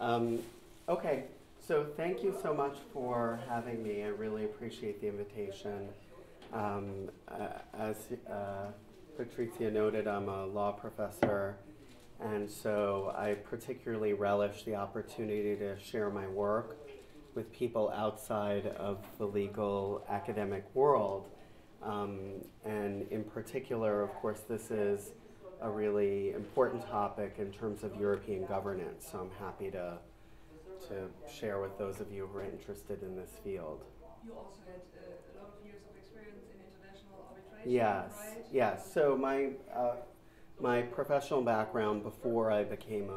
Okay, so thank you so much for having me. I really appreciate the invitation. As Patricia noted, I'm a law professor, and so I particularly relish the opportunity to share my work with people outside of the legal academic world. And in particular, of course, this is a really important topic in terms of European governance, so I'm happy to share with those of you who are interested in this field. You also had a lot of years of experience in international arbitration, yes, right? Yes, so my professional background before I became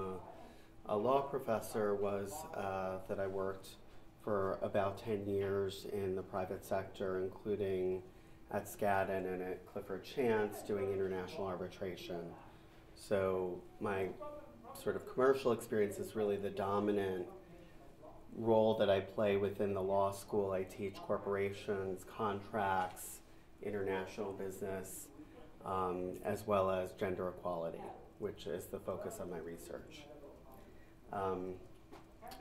a law professor was that I worked for about 10 years in the private sector, including at Skadden and at Clifford Chance doing international arbitration. So my sort of commercial experience is really the dominant role that I play within the law school. I teach corporations, contracts, international business, as well as gender equality, which is the focus of my research.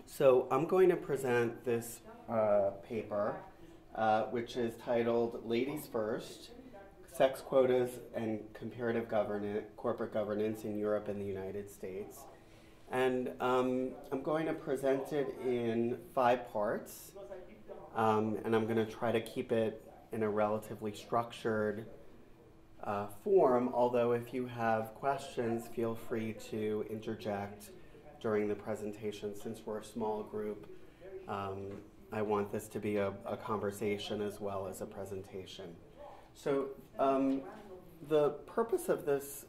So I'm going to present this paper, which is titled Ladies First, Sex Quotas and Comparative Corporate Governance in Europe and the United States. And I'm going to present it in 5 parts, and I'm going to try to keep it in a relatively structured form, although if you have questions, feel free to interject during the presentation. Since we're a small group, I want this to be a conversation as well as a presentation. So the purpose of this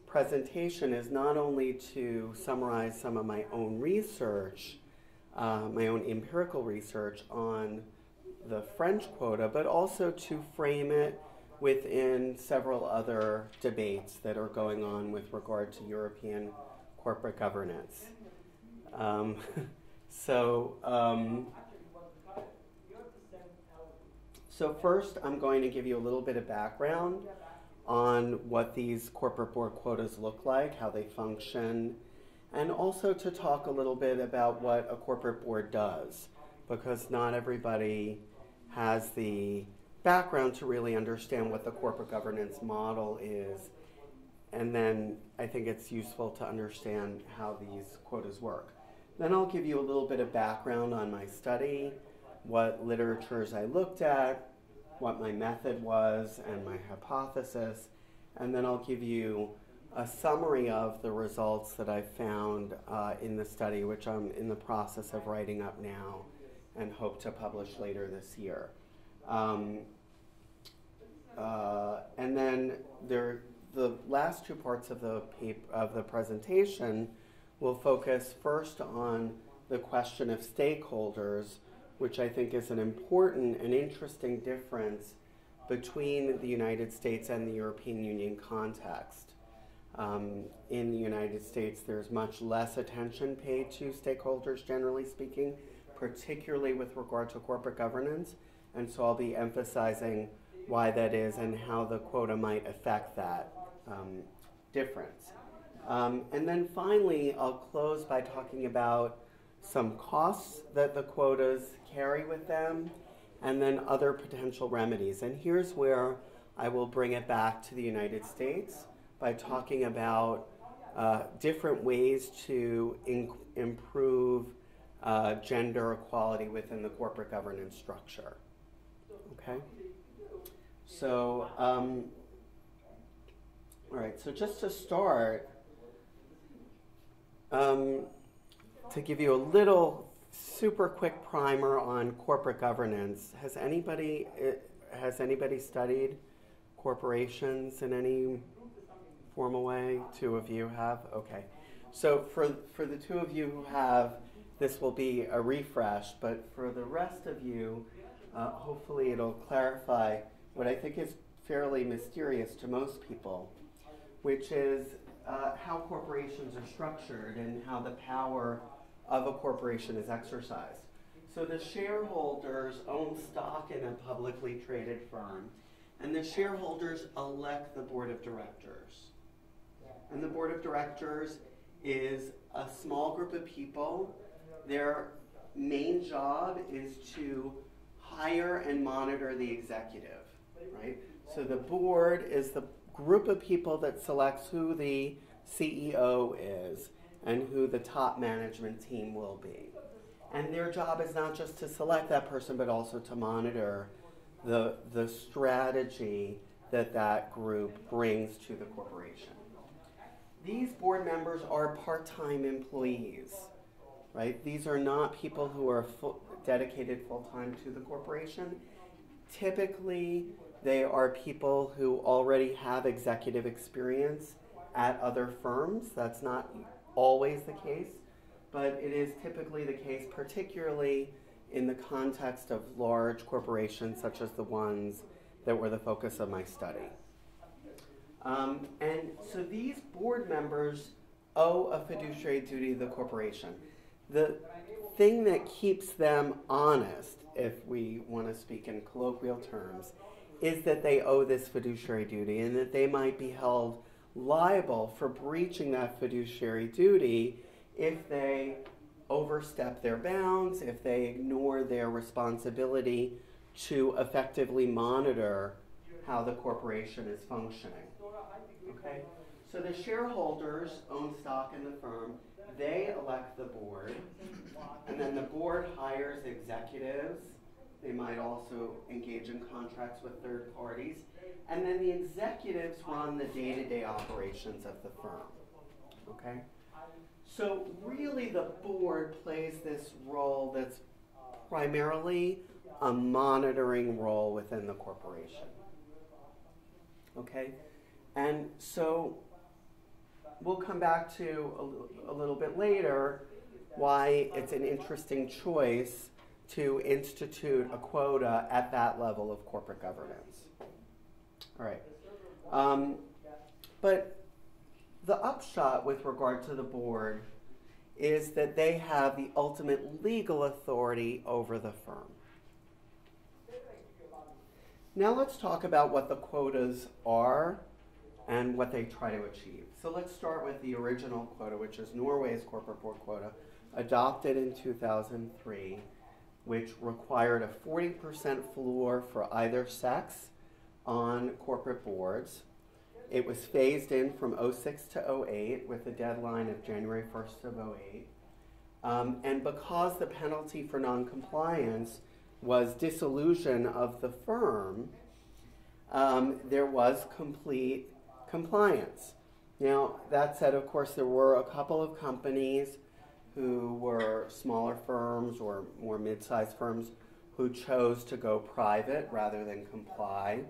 presentation is not only to summarize some of my own research, my own empirical research on the French quota, but also to frame it within several other debates that are going on with regard to European corporate governance. So first, I'm going to give you a little bit of background on what these corporate board quotas look like, how they function, and also to talk a little bit about what a corporate board does, because not everybody has the background to really understand what the corporate governance model is. And then I think it's useful to understand how these quotas work. Then I'll give you a little bit of background on my study, what literatures I looked at, what my method was, and my hypothesis. And then I'll give you a summary of the results that I found in the study, which I'm in the process of writing up now and hope to publish later this year. And then the last 2 parts of the presentation will focus first on the question of stakeholders, which I think is an important and interesting difference between the United States and the European Union context. In the United States, there's much less attention paid to stakeholders, generally speaking, particularly with regard to corporate governance, and so I'll be emphasizing why that is and how the quota might affect that difference. And then finally, I'll close by talking about some costs that the quotas carry with them, and then other potential remedies. And here's where I will bring it back to the United States by talking about different ways to improve gender equality within the corporate governance structure. Okay? So, all right, so just to start, to give you a little super quick primer on corporate governance, has anybody studied corporations in any formal way? 2 of you have? Okay. So for the 2 of you who have, this will be a refresh, but for the rest of you, hopefully it'll clarify what I think is fairly mysterious to most people, which is how corporations are structured and how the power of a corporation is exercised. So the shareholders own stock in a publicly traded firm, and the shareholders elect the board of directors. And the board of directors is a small small group of people. Their main job is to hire and monitor the executive, right? So the board is the group of people that selects who the CEO is and who the top management team will be. And their job is not just to select that person, but also to monitor the strategy that that group brings to the corporation. These board members are part-time employees, right? These are not people who are dedicated full-time to the corporation. Typically, they are people who already have executive experience at other firms. That's not always the case, but it is typically the case, particularly in the context of large corporations such as the ones that were the focus of my study. And so these board members owe a fiduciary duty to the corporation. The thing that keeps them honest, if we want to speak in colloquial terms, is that they owe this fiduciary duty and that they might be held liable for breaching that fiduciary duty if they overstep their bounds, if they ignore their responsibility to effectively monitor how the corporation is functioning. Okay? So the shareholders own stock in the firm. They elect the board, and then the board hires executives. They might also engage in contracts with third parties. And then the executives run the day-to-day operations of the firm. Okay? So really the board plays this role that's primarily a monitoring role within the corporation. Okay? And so we'll come back to a little bit later why it's an interesting choice to institute a quota at that level of corporate governance. All right. But the upshot with regard to the board is that they have the ultimate legal authority over the firm. Now let's talk about what the quotas are and what they try to achieve. So let's start with the original quota, which is Norway's corporate board quota, adopted in 2003, which required a 40% floor for either sex on corporate boards. It was phased in from 06 to 08 with a deadline of January 1st of 08. And because the penalty for noncompliance was dissolution of the firm, there was complete compliance. Now, that said, of course, there were a couple of companies who were smaller firms or more mid-sized firms who chose to go private rather than comply,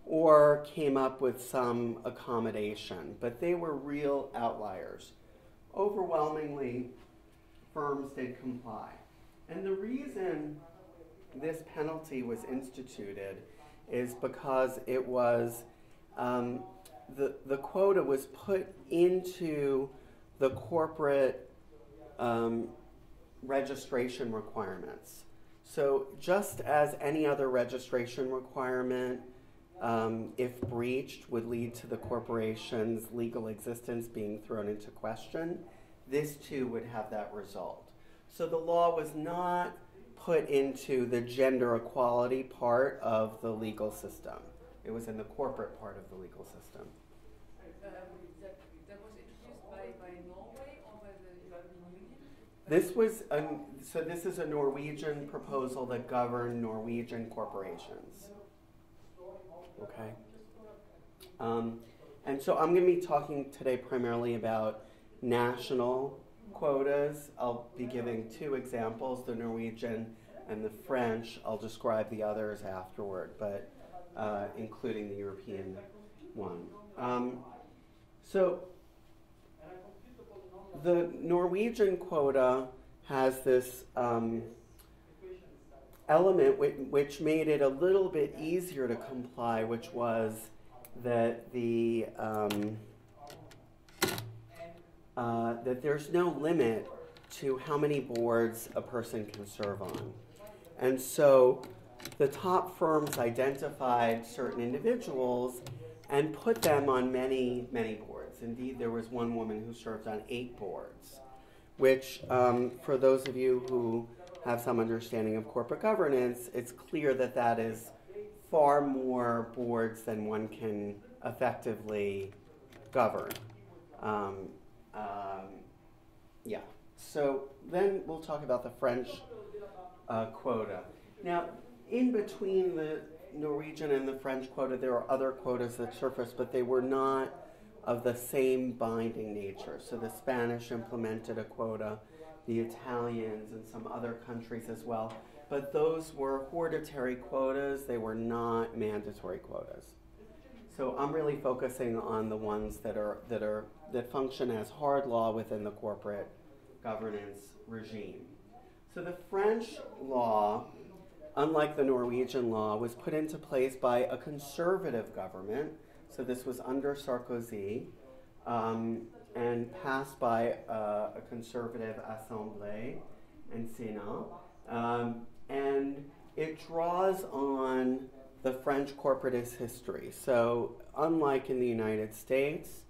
or came up with some accommodation, but they were real outliers. Overwhelmingly, firms did comply. And the reason this penalty was instituted is because it was, the quota was put into the corporate registration requirements. So just as any other registration requirement, if breached, would lead to the corporation's legal existence being thrown into question, this too would have that result. So the law was not put into the gender equality part of the legal system. It was in the corporate part of the legal system. That was introduced by Norway or by the European Union? This is a Norwegian proposal that governed Norwegian corporations. Okay. And so I'm going to be talking today primarily about national quotas. I'll be giving two examples, the Norwegian and the French. I'll describe the others afterward, but including the European one. So the Norwegian quota has this element which made it a little bit easier to comply, which was that that there's no limit to how many boards a person can serve on. And so the top firms identified certain individuals and put them on many, many boards. Indeed, there was one woman who served on 8 boards. which for those of you who have some understanding of corporate governance, it's clear that that is far more boards than one can effectively govern. Yeah. So then we'll talk about the French quota. Now, in between the Norwegian and the French quota, there are other quotas that surfaced, but they were not of the same binding nature. So the Spanish implemented a quota, the Italians and some other countries as well, but those were hereditary quotas. They were not mandatory quotas. So I'm really focusing on the ones that function as hard law within the corporate governance regime. So the French law, unlike the Norwegian law, was put into place by a conservative government. So this was under Sarkozy, and passed by a conservative Assemblée and Sénat. And it draws on the French corporatist history. So unlike in the United States,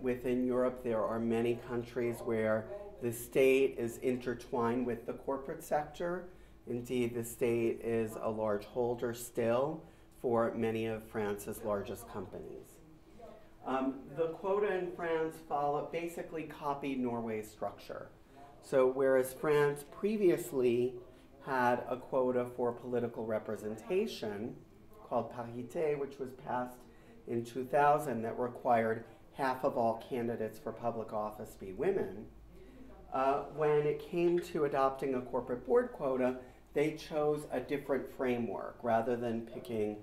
within Europe there are many countries where the state is intertwined with the corporate sector. Indeed, the state is a large holder still for many of France's largest companies. The quota in France basically copied Norway's structure. So whereas France previously had a quota for political representation called parité, which was passed in 2000, that required half of all candidates for public office be women, when it came to adopting a corporate board quota, they chose a different framework. Rather than picking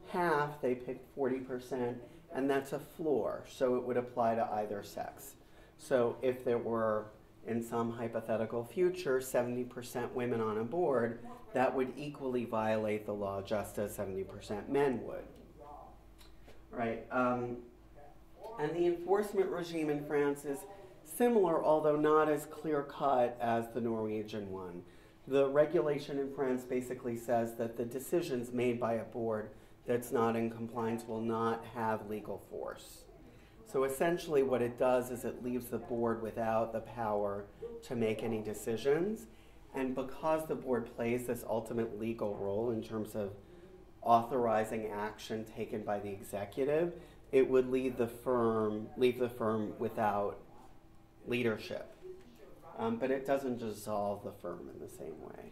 half, they picked 40%, and that's a floor, so it would apply to either sex. So if there were, in some hypothetical future, 70% women on a board, that would equally violate the law just as 70% men would. Right. And the enforcement regime in France is similar, although not as clear-cut as the Norwegian one. The regulation in France basically says that the decisions made by a board that's not in compliance will not have legal force. So essentially what it does is it leaves the board without the power to make any decisions. And because the board plays this ultimate legal role in terms of authorizing action taken by the executive, it would leave the firm without leadership. But it doesn't dissolve the firm in the same way.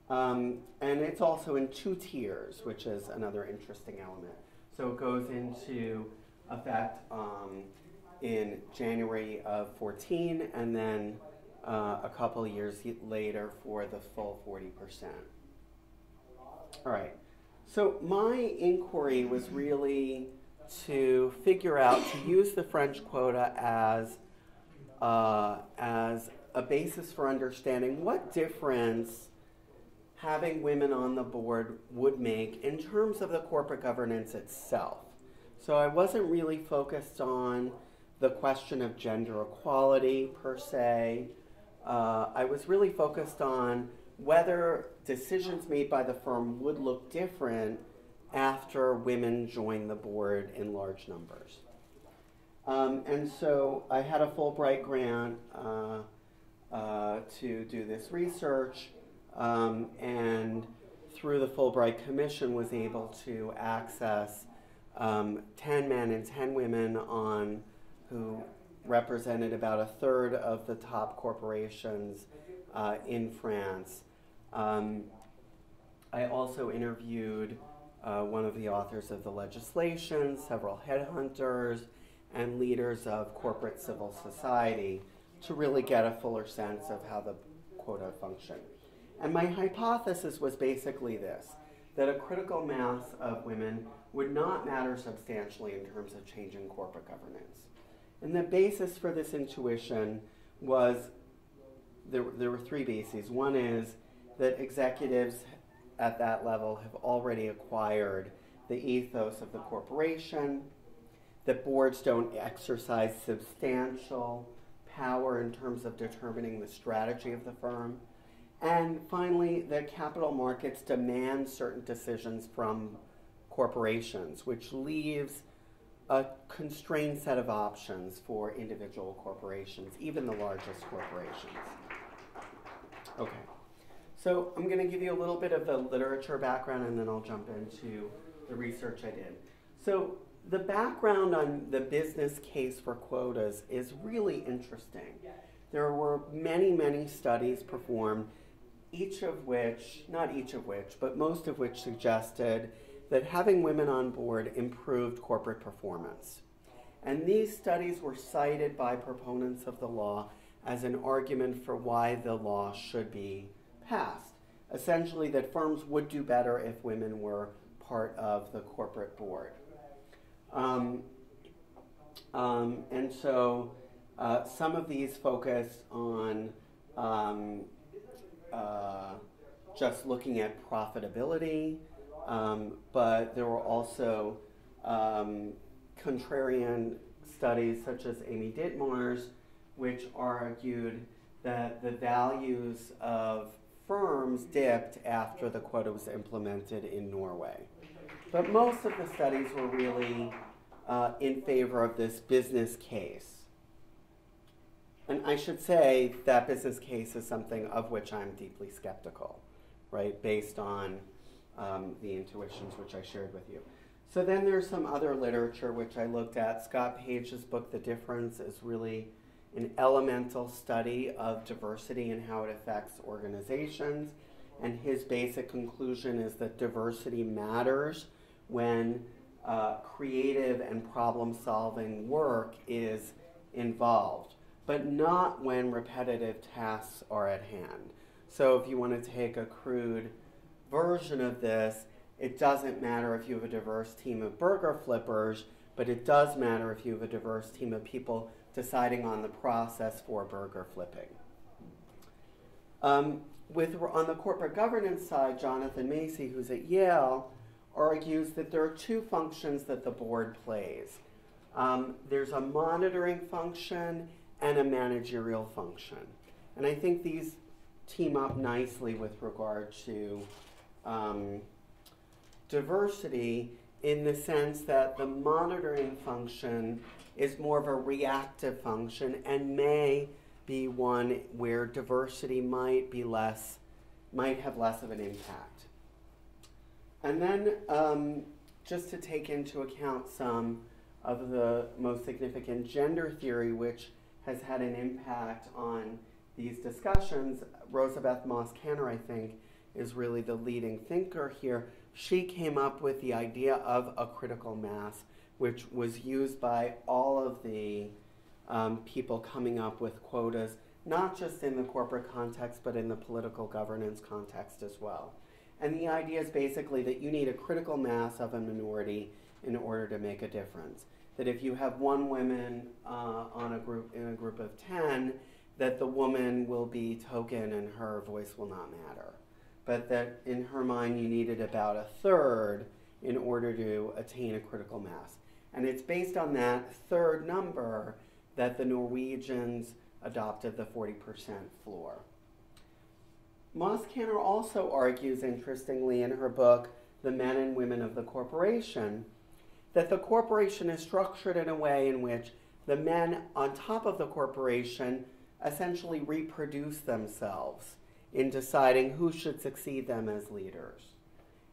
And it's also in 2 tiers, which is another interesting element. So it goes into effect in January of 14, and then a couple of years later for the full 40%. All right. So my inquiry was really to figure out, to use the French quota as a basis for understanding what difference having women on the board would make in terms of the corporate governance itself. So I wasn't really focused on the question of gender equality per se. I was really focused on whether decisions made by the firm would look different after women joined the board in large numbers. And so I had a Fulbright grant to do this research, and through the Fulbright Commission was able to access 10 men and 10 women who represented about a third of the top corporations in France. I also interviewed one of the authors of the legislation, several headhunters, and leaders of corporate civil society to really get a fuller sense of how the quota functioned. And my hypothesis was basically this, that a critical mass of women would not matter substantially in terms of changing corporate governance. And the basis for this intuition was, there were 3 bases. One is that executives at that level have already acquired the ethos of the corporation, that boards don't exercise substantial power in terms of determining the strategy of the firm, and finally, that capital markets demand certain decisions from corporations, which leaves a constrained set of options for individual corporations, even the largest corporations. Okay, so I'm going to give you a little bit of the literature background, and then I'll jump into the research I did. So the background on the business case for quotas is really interesting. There were many, many studies performed, not each of which, but most of which suggested that having women on board improved corporate performance. And these studies were cited by proponents of the law as an argument for why the law should be passed. Essentially, that firms would do better if women were part of the corporate board. And so some of these focus on just looking at profitability, but there were also contrarian studies such as Amy Dittmar's, which argued that the values of firms dipped after the quota was implemented in Norway. But most of the studies were really in favor of this business case. And I should say that business case is something of which I'm deeply skeptical, right, based on the intuitions which I shared with you. So then there's some other literature which I looked at. Scott Page's book, The Difference, is really an elemental study of diversity and how it affects organizations. And his basic conclusion is that diversity matters when creative and problem-solving work is involved, but not when repetitive tasks are at hand. So if you want to take a crude version of this, it doesn't matter if you have a diverse team of burger flippers, but it does matter if you have a diverse team of people deciding on the process for burger flipping. On the corporate governance side, Jonathan Macy, who's at Yale, argues that there are two functions that the board plays. There's a monitoring function and a managerial function. And I think these team up nicely with regard to diversity, in the sense that the monitoring function is more of a reactive function and may be one where diversity might have less of an impact. And then just to take into account some of the most significant gender theory which has had an impact on these discussions, Rosabeth Moss-Kanter, I think, is really the leading thinker here. She came up with the idea of a critical mass, which was used by all of the people coming up with quotas, not just in the corporate context, but in the political governance context as well. And the idea is basically that you need a critical mass of a minority in order to make a difference. That if you have one woman in a group of 10, that the woman will be token and her voice will not matter. But that in her mind you needed about a third in order to attain a critical mass. And it's based on that third number that the Norwegians adopted the 40% floor. Moss-Kanter also argues, interestingly, in her book, The Men and Women of the Corporation, that the corporation is structured in a way in which the men on top of the corporation essentially reproduce themselves in deciding who should succeed them as leaders.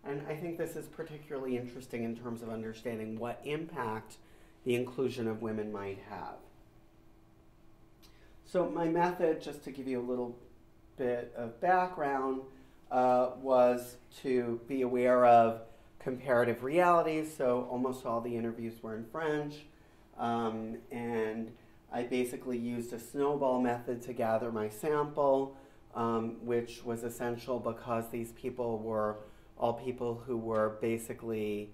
And I think this is particularly interesting in terms of understanding what impact the inclusion of women might have. So my method, just to give you a little bit of background, was to be aware of comparative realities. So almost all the interviews were in French. And I basically used a snowball method to gather my sample, which was essential because these people were all people who were basically,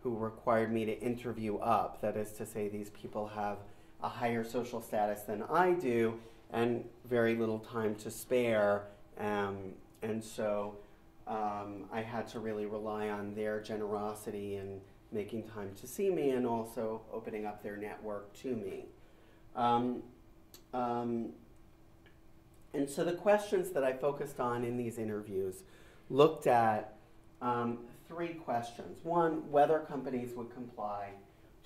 who required me to interview up. That is to say, these people have a higher social status than I do and very little time to spare. And so I had to really rely on their generosity in making time to see me and also opening up their network to me. And so the questions that I focused on in these interviews looked at three questions. One, whether companies would comply.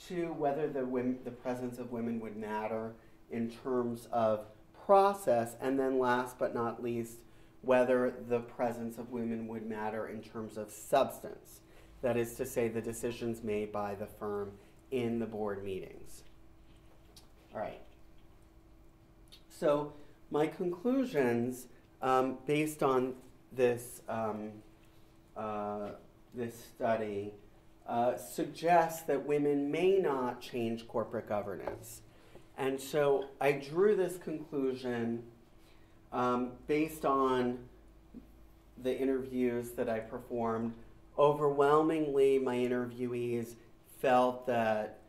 2, whether the presence of women would matter in terms of process, and then last but not least, whether the presence of women would matter in terms of substance. That is to say, the decisions made by the firm in the board meetings. All right. So my conclusions, based on this, this study, suggest that women may not change corporate governance. And so I drew this conclusion based on the interviews that I performed. Overwhelmingly, my interviewees felt that,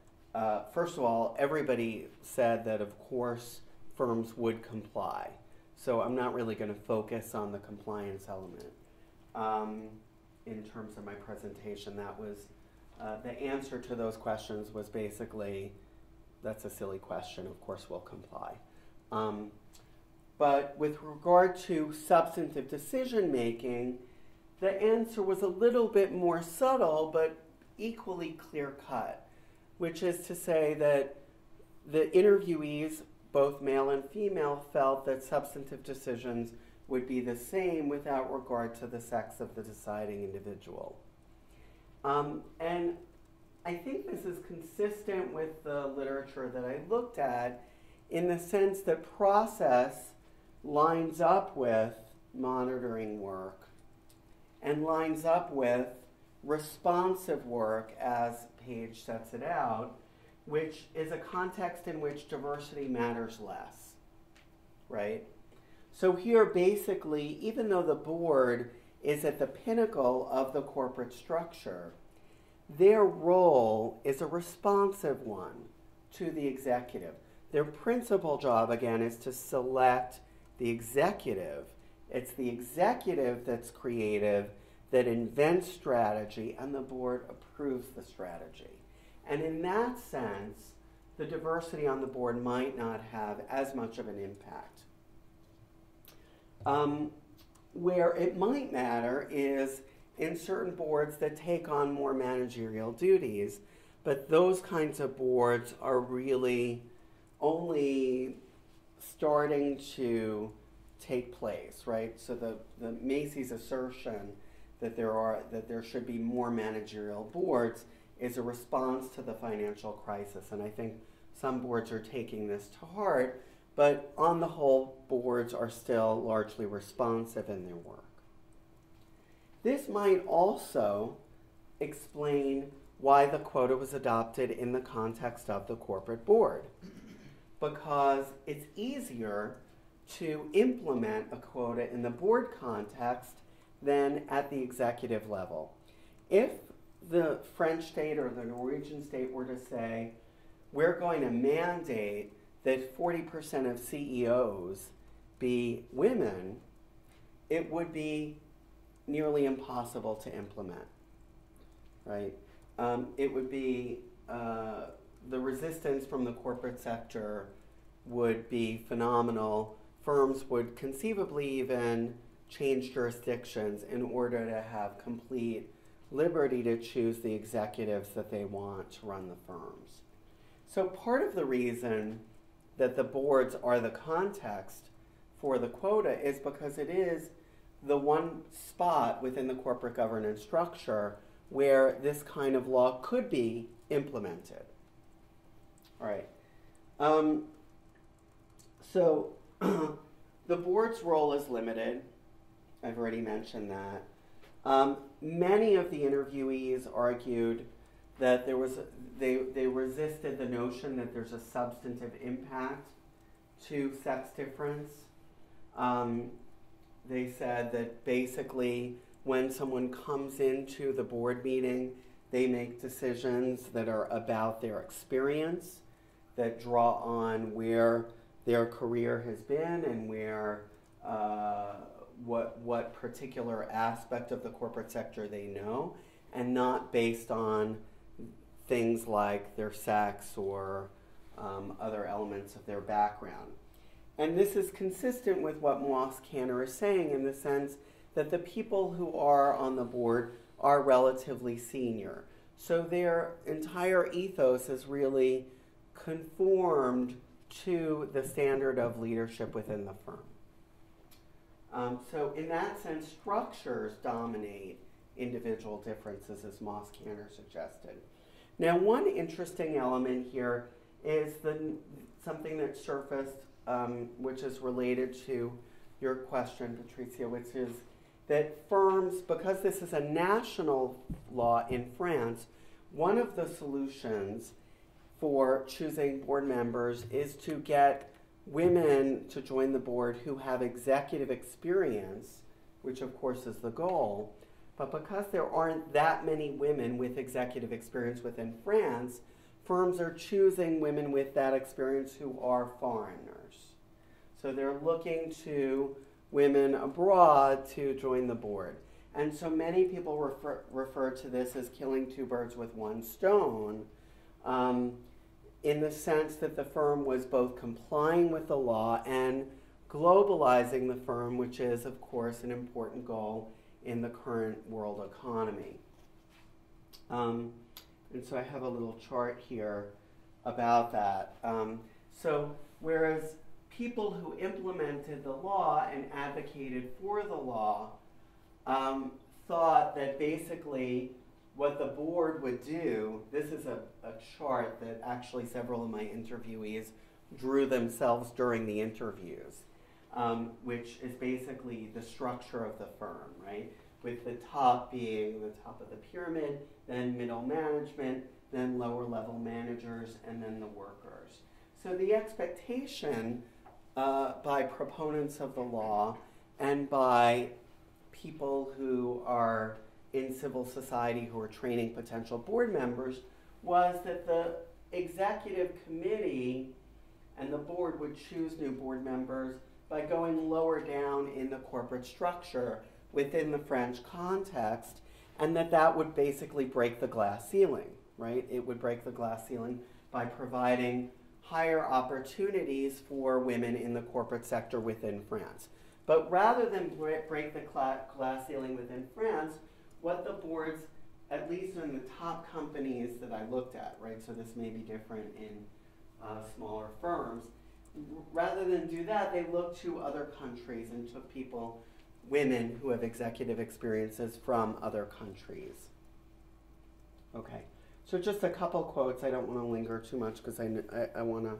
first of all, everybody said that, of course, firms would comply. So I'm not really going to focus on the compliance element in terms of my presentation. That was, the answer to those questions was basically, that's a silly question, of course we'll comply. But with regard to substantive decision making, the answer was a little bit more subtle, but equally clear-cut, which is to say that the interviewees, both male and female, felt that substantive decisions would be the same without regard to the sex of the deciding individual. And I think this is consistent with the literature that I looked at, in the sense that process lines up with monitoring work and lines up with responsive work, as Page sets it out, which is a context in which diversity matters less, right? So here, basically, even though the board is at the pinnacle of the corporate structure, their role is a responsive one to the executive. Their principal job, again, is to select the executive. It's the executive that's creative, that invents strategy, and the board approves the strategy. And in that sense, the diversity on the board might not have as much of an impact. Where it might matter is in certain boards that take on more managerial duties, but those kinds of boards are really only starting to take place, right? So the Macy's assertion that there should be more managerial boards is a response to the financial crisis, and I think some boards are taking this to heart, but on the whole, boards are still largely responsive in their work. This might also explain why the quota was adopted in the context of the corporate board, because it's easier to implement a quota in the board context than at the executive level. If the French state or the Norwegian state were to say, we're going to mandate that 40% of CEOs be women, it would be nearly impossible to implement, right? It would be, the resistance from the corporate sector would be phenomenal. Firms would conceivably even change jurisdictions in order to have complete liberty to choose the executives that they want to run the firms. So part of the reason that the boards are the context for the quota is because it is the one spot within the corporate governance structure where this kind of law could be implemented. All right. So the board's role is limited. I've already mentioned that. Many of the interviewees argued that they resisted the notion that there's a substantive impact to sex difference. They said that basically when someone comes into the board meeting, they make decisions that are about their experience, that draw on where their career has been and where what particular aspect of the corporate sector they know, and not based on things like their sex or other elements of their background. And this is consistent with what Moss Kanner is saying, in the sense that the people who are on the board are relatively senior. So their entire ethos is really conformed to the standard of leadership within the firm. So in that sense, structures dominate individual differences, as Moss-Kanner suggested. Now, one interesting element here is something that surfaced, which is related to your question, Patricia, which is that firms, because this is a national law in France, one of the solutions for choosing board members is to get women to join the board who have executive experience, which of course is the goal. But because there aren't that many women with executive experience within France, firms are choosing women with that experience who are foreigners. So they're looking to women abroad to join the board. And so many people refer to this as killing two birds with one stone, in the sense that the firm was both complying with the law and globalizing the firm, which is, of course, an important goal in the current world economy. And so I have a little chart here about that. So whereas people who implemented the law and advocated for the law thought that basically what the board would do, this is a chart that actually several of my interviewees drew themselves during the interviews, which is basically the structure of the firm, right? With the top being the top of the pyramid, then middle management, then lower level managers, and then the workers. So the expectation by proponents of the law and by people who are in civil society who are training potential board members was that the executive committee and the board would choose new board members by going lower down in the corporate structure within the French context, and that would basically break the glass ceiling, right? It would break the glass ceiling by providing higher opportunities for women in the corporate sector within France. But rather than break the glass ceiling within France, what the boards, at least in the top companies that I looked at, right, so this may be different in smaller firms, rather than do that, they looked to other countries and took women who have executive experiences from other countries. Okay, so just a couple quotes. I don't want to linger too much because I want to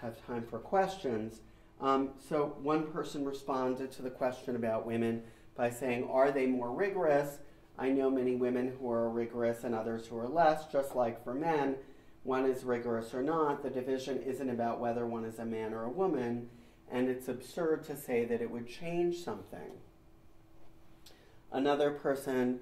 have time for questions. So one person responded to the question about women by saying, are they more rigorous? I know many women who are rigorous and others who are less, just like for men. One is rigorous or not. The division isn't about whether one is a man or a woman, and it's absurd to say that it would change something. Another person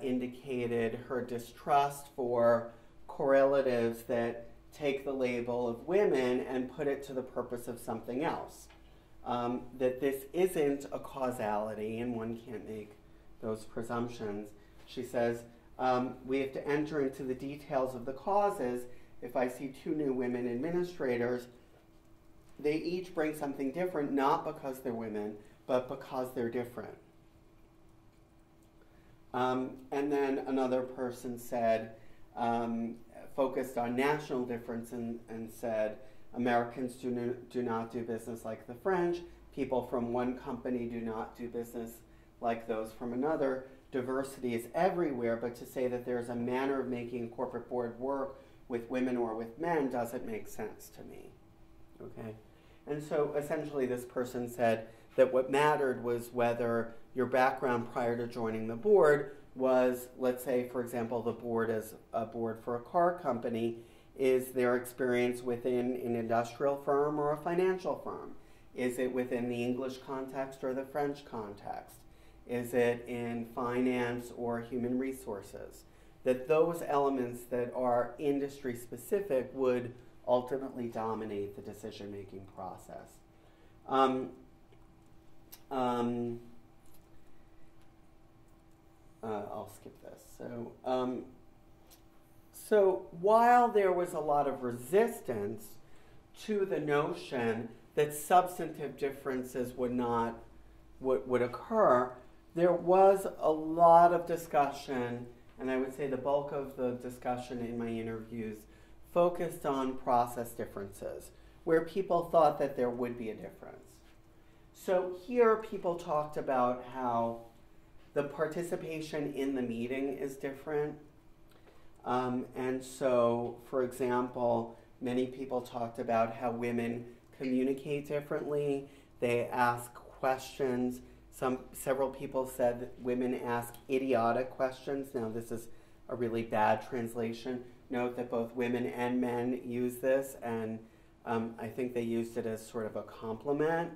indicated her distrust for correlatives that take the label of women and put it to the purpose of something else. That this isn't a causality, and one can't make those presumptions. She says, we have to enter into the details of the causes. If I see two new women administrators, they each bring something different, not because they're women, but because they're different. And then another person said, focused on national difference and said, Americans do not do business like the French. People from one company do not do business like those from another. Diversity is everywhere, but to say that there's a manner of making a corporate board work with women or with men doesn't make sense to me. Okay? And so essentially this person said that what mattered was whether your background prior to joining the board was, let's say, for example, the board as a board for a car company, is their experience within an industrial firm or a financial firm? Is it within the English context or the French context? Is it in finance or human resources? That those elements that are industry specific would ultimately dominate the decision-making process. I'll skip this. So while there was a lot of resistance to the notion that substantive differences would occur, there was a lot of discussion and I would say the bulk of the discussion in my interviews focused on process differences, where people thought that there would be a difference. So here people talked about how the participation in the meeting is different. And so, for example, many people talked about how women communicate differently. They ask questions. Several people said that women ask idiotic questions. Now, this is a really bad translation. Note that both women and men use this, and I think they used it as sort of a compliment,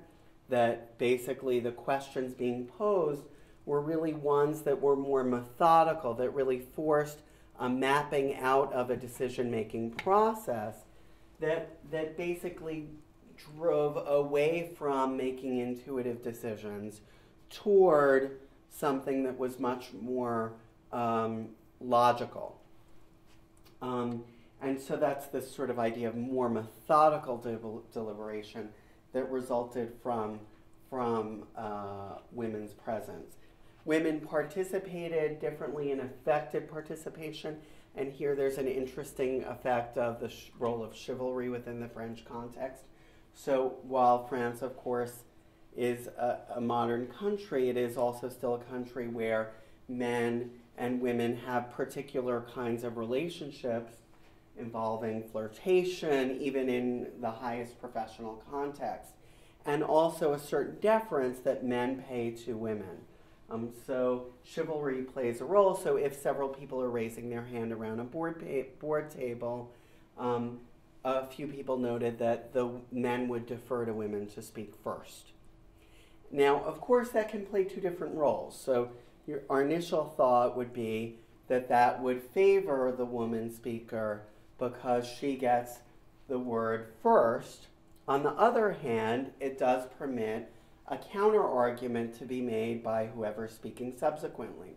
that basically the questions being posed were really ones that were more methodical, that really forced a mapping out of a decision-making process that basically drove away from making intuitive decisions toward something that was much more logical. And so that's this sort of idea of more methodical deliberation that resulted from women's presence. Women participated differently in effective participation, and here there's an interesting effect of the role of chivalry within the French context. So while France, of course, is a modern country, it is also still a country where men and women have particular kinds of relationships involving flirtation, even in the highest professional context, and also a certain deference that men pay to women. So chivalry plays a role. So if several people are raising their hand around a board table, a few people noted that the men would defer to women to speak first. Now, of course, that can play two different roles. So our initial thought would be that that would favor the woman speaker because she gets the word first. On the other hand, it does permit a counter-argument to be made by whoever's speaking subsequently.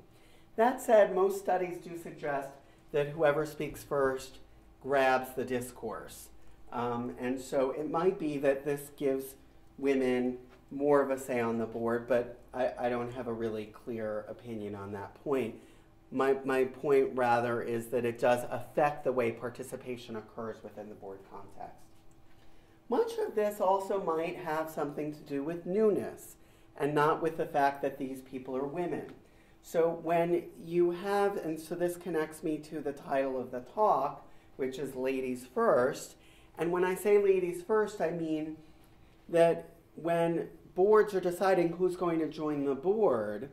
That said, most studies do suggest that whoever speaks first grabs the discourse. And so it might be that this gives women more of a say on the board, but I don't have a really clear opinion on that point. My point, rather, is that it does affect the way participation occurs within the board context. Much of this also might have something to do with newness and not with the fact that these people are women. So when you have, and so this connects me to the title of the talk, which is Ladies First. And when I say ladies first, I mean that when boards are deciding who's going to join the board,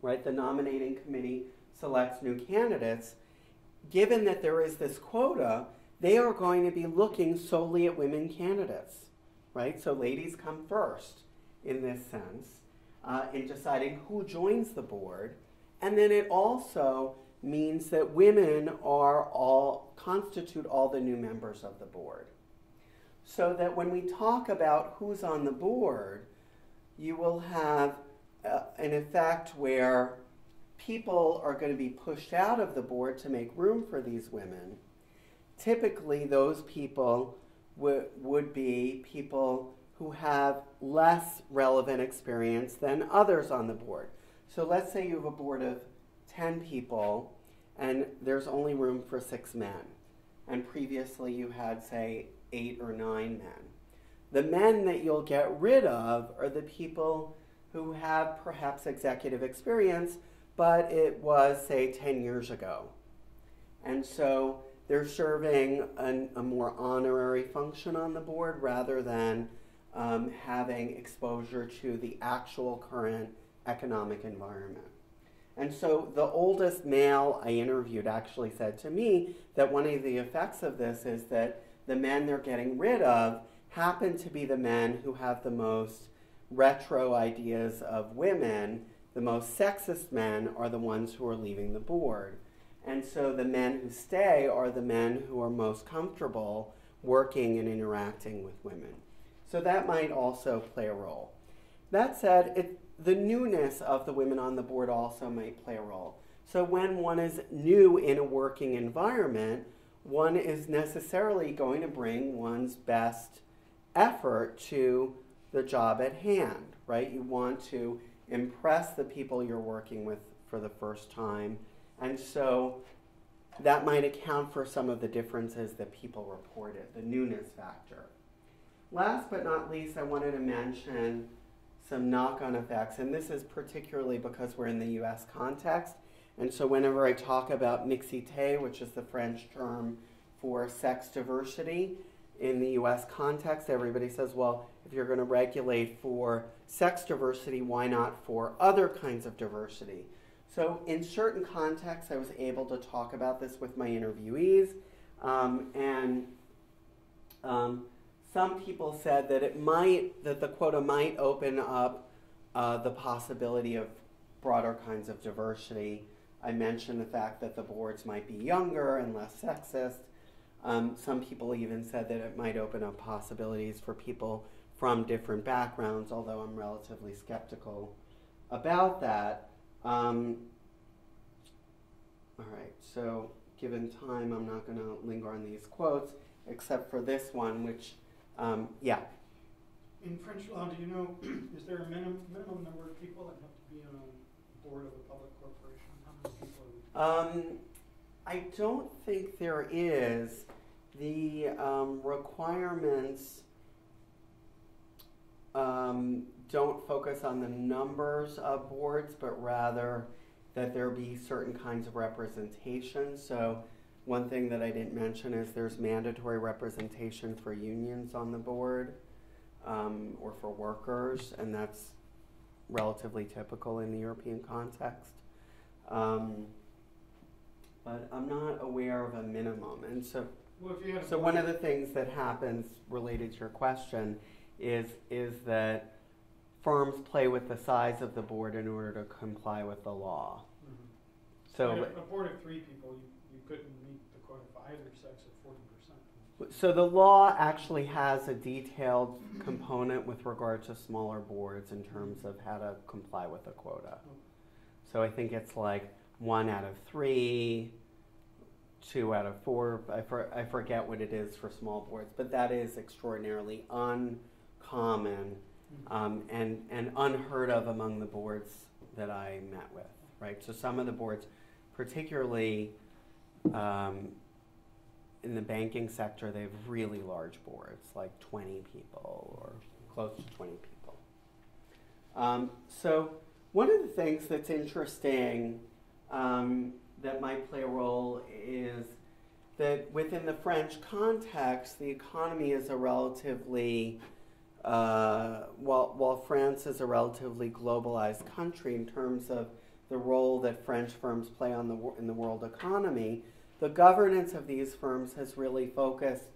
right, the nominating committee selects new candidates, given that there is this quota, they are going to be looking solely at women candidates, right? So ladies come first in this sense in deciding who joins the board. And then it also means that women constitute all the new members of the board. So that when we talk about who's on the board, you will have an effect where people are going to be pushed out of the board to make room for these women. Typically, those people would be people who have less relevant experience than others on the board. So let's say you have a board of 10 people and there's only room for 6 men. And previously you had, say, 8 or 9 men. The men that you'll get rid of are the people who have perhaps executive experience, but it was, say, 10 years ago. And so they're serving a more honorary function on the board rather than having exposure to the actual current economic environment. And so the oldest male I interviewed actually said to me that one of the effects of this is that the men they're getting rid of happen to be the men who have the most retro ideas of women. The most sexist men are the ones who are leaving the board. And so the men who stay are the men who are most comfortable working and interacting with women. So that might also play a role. That said, the newness of the women on the board also might play a role. So when one is new in a working environment, one is necessarily going to bring one's best effort to the job at hand, right? You want to impress the people you're working with for the first time, And so that might account for some of the differences that people reported, the newness factor. Last but not least, I wanted to mention some knock-on effects, and this is particularly because we're in the US context. And so whenever I talk about mixité, which is the French term for sex diversity, in the US context, everybody says, well, if you're going to regulate for sex diversity, why not for other kinds of diversity? So in certain contexts, I was able to talk about this with my interviewees, and some people said that that the quota might open up the possibility of broader kinds of diversity. I mentioned the fact that the boards might be younger and less sexist. Some people even said that it might open up possibilities for people from different backgrounds, although I'm relatively skeptical about that. All right, so given time, I'm not going to linger on these quotes, except for this one, which, yeah. In French law, do you know, is there a minimum number of people that have to be on a board of a public corporation? How many people are we? I don't think there is. The requirements don't focus on the numbers of boards, but rather that there be certain kinds of representation. So one thing that I didn't mention is there's mandatory representation for unions on the board or for workers, and that's relatively typical in the European context. But I'm not aware of a minimum. And so, one of the things that happens related to your question is that firms play with the size of the board in order to comply with the law. Mm-hmm. So a board of 3 people, you couldn't meet the quota for either sex at 40%. So the law actually has a detailed component with regard to smaller boards in terms of how to comply with a quota. So I think it's like 1 out of 3, 2 out of 4. I forget what it is for small boards, but that is extraordinarily uncommon and unheard of among the boards that I met with, right? So some of the boards, particularly in the banking sector, they have really large boards, like 20 people or close to 20 people. So one of the things that's interesting that might play a role is that within the French context, the economy is a relatively, while France is a relatively globalized country in terms of the role that French firms play in the world economy, the governance of these firms has really focused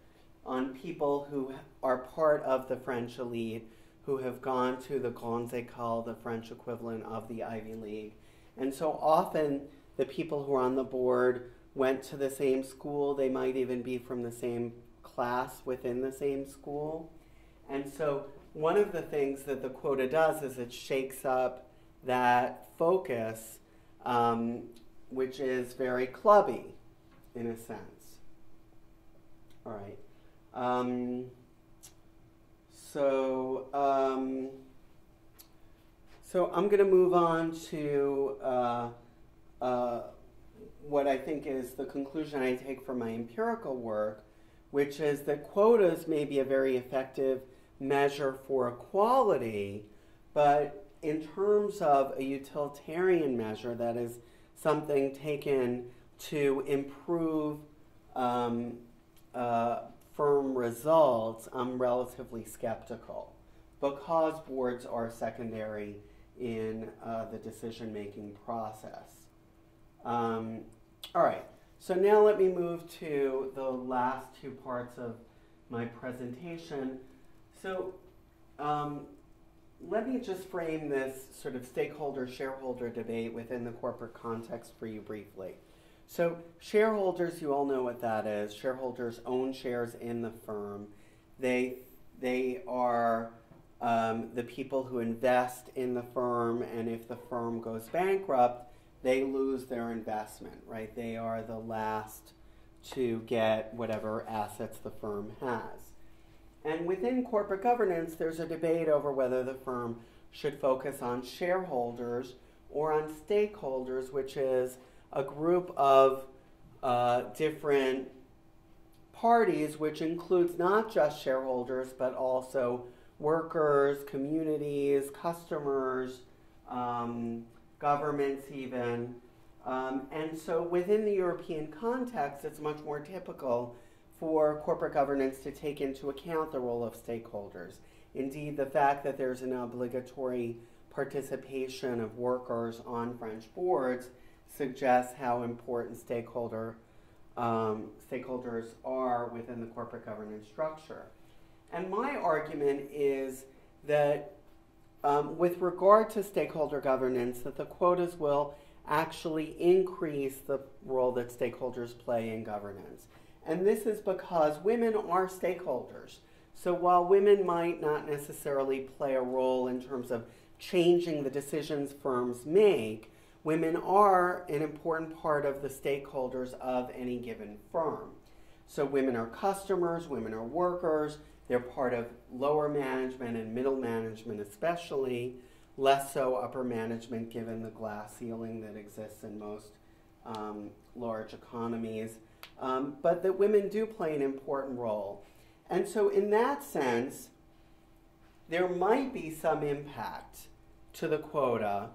on people who are part of the French elite, who have gone to the Grandes Écoles, the French equivalent of the Ivy League. And so often the people who are on the board went to the same school. They might even be from the same class within the same school. And so one of the things that the quota does is it shakes up that focus, which is very clubby in a sense. All right. So I'm going to move on to what I think is the conclusion I take from my empirical work, which is that quotas may be a very effective measure for equality, but in terms of a utilitarian measure, that is something taken to improve firm results, I'm relatively skeptical because boards are secondary in the decision-making process. All right, so now let me move to the last 2 parts of my presentation. So let me just frame this sort of stakeholder-shareholder debate within the corporate context for you briefly. So shareholders, you all know what that is. Shareholders own shares in the firm. They are the people who invest in the firm, and if the firm goes bankrupt, they lose their investment, right? They are the last to get whatever assets the firm has. And within corporate governance, there's a debate over whether the firm should focus on shareholders or on stakeholders, which is a group of different parties, which includes not just shareholders, but also workers, communities, customers, governments even. And so within the European context, it's much more typical for corporate governance to take into account the role of stakeholders. Indeed, the fact that there's an obligatory participation of workers on French boards suggests how important stakeholders are within the corporate governance structure. And my argument is that with regard to stakeholder governance, that the quotas will actually increase the role that stakeholders play in governance. And this is because women are stakeholders. So while women might not necessarily play a role in terms of changing the decisions firms make, women are an important part of the stakeholders of any given firm. So women are customers, women are workers, they're part of lower management and middle management especially, less so upper management given the glass ceiling that exists in most large economies. But that women do play an important role. And so in that sense, there might be some impact to the quota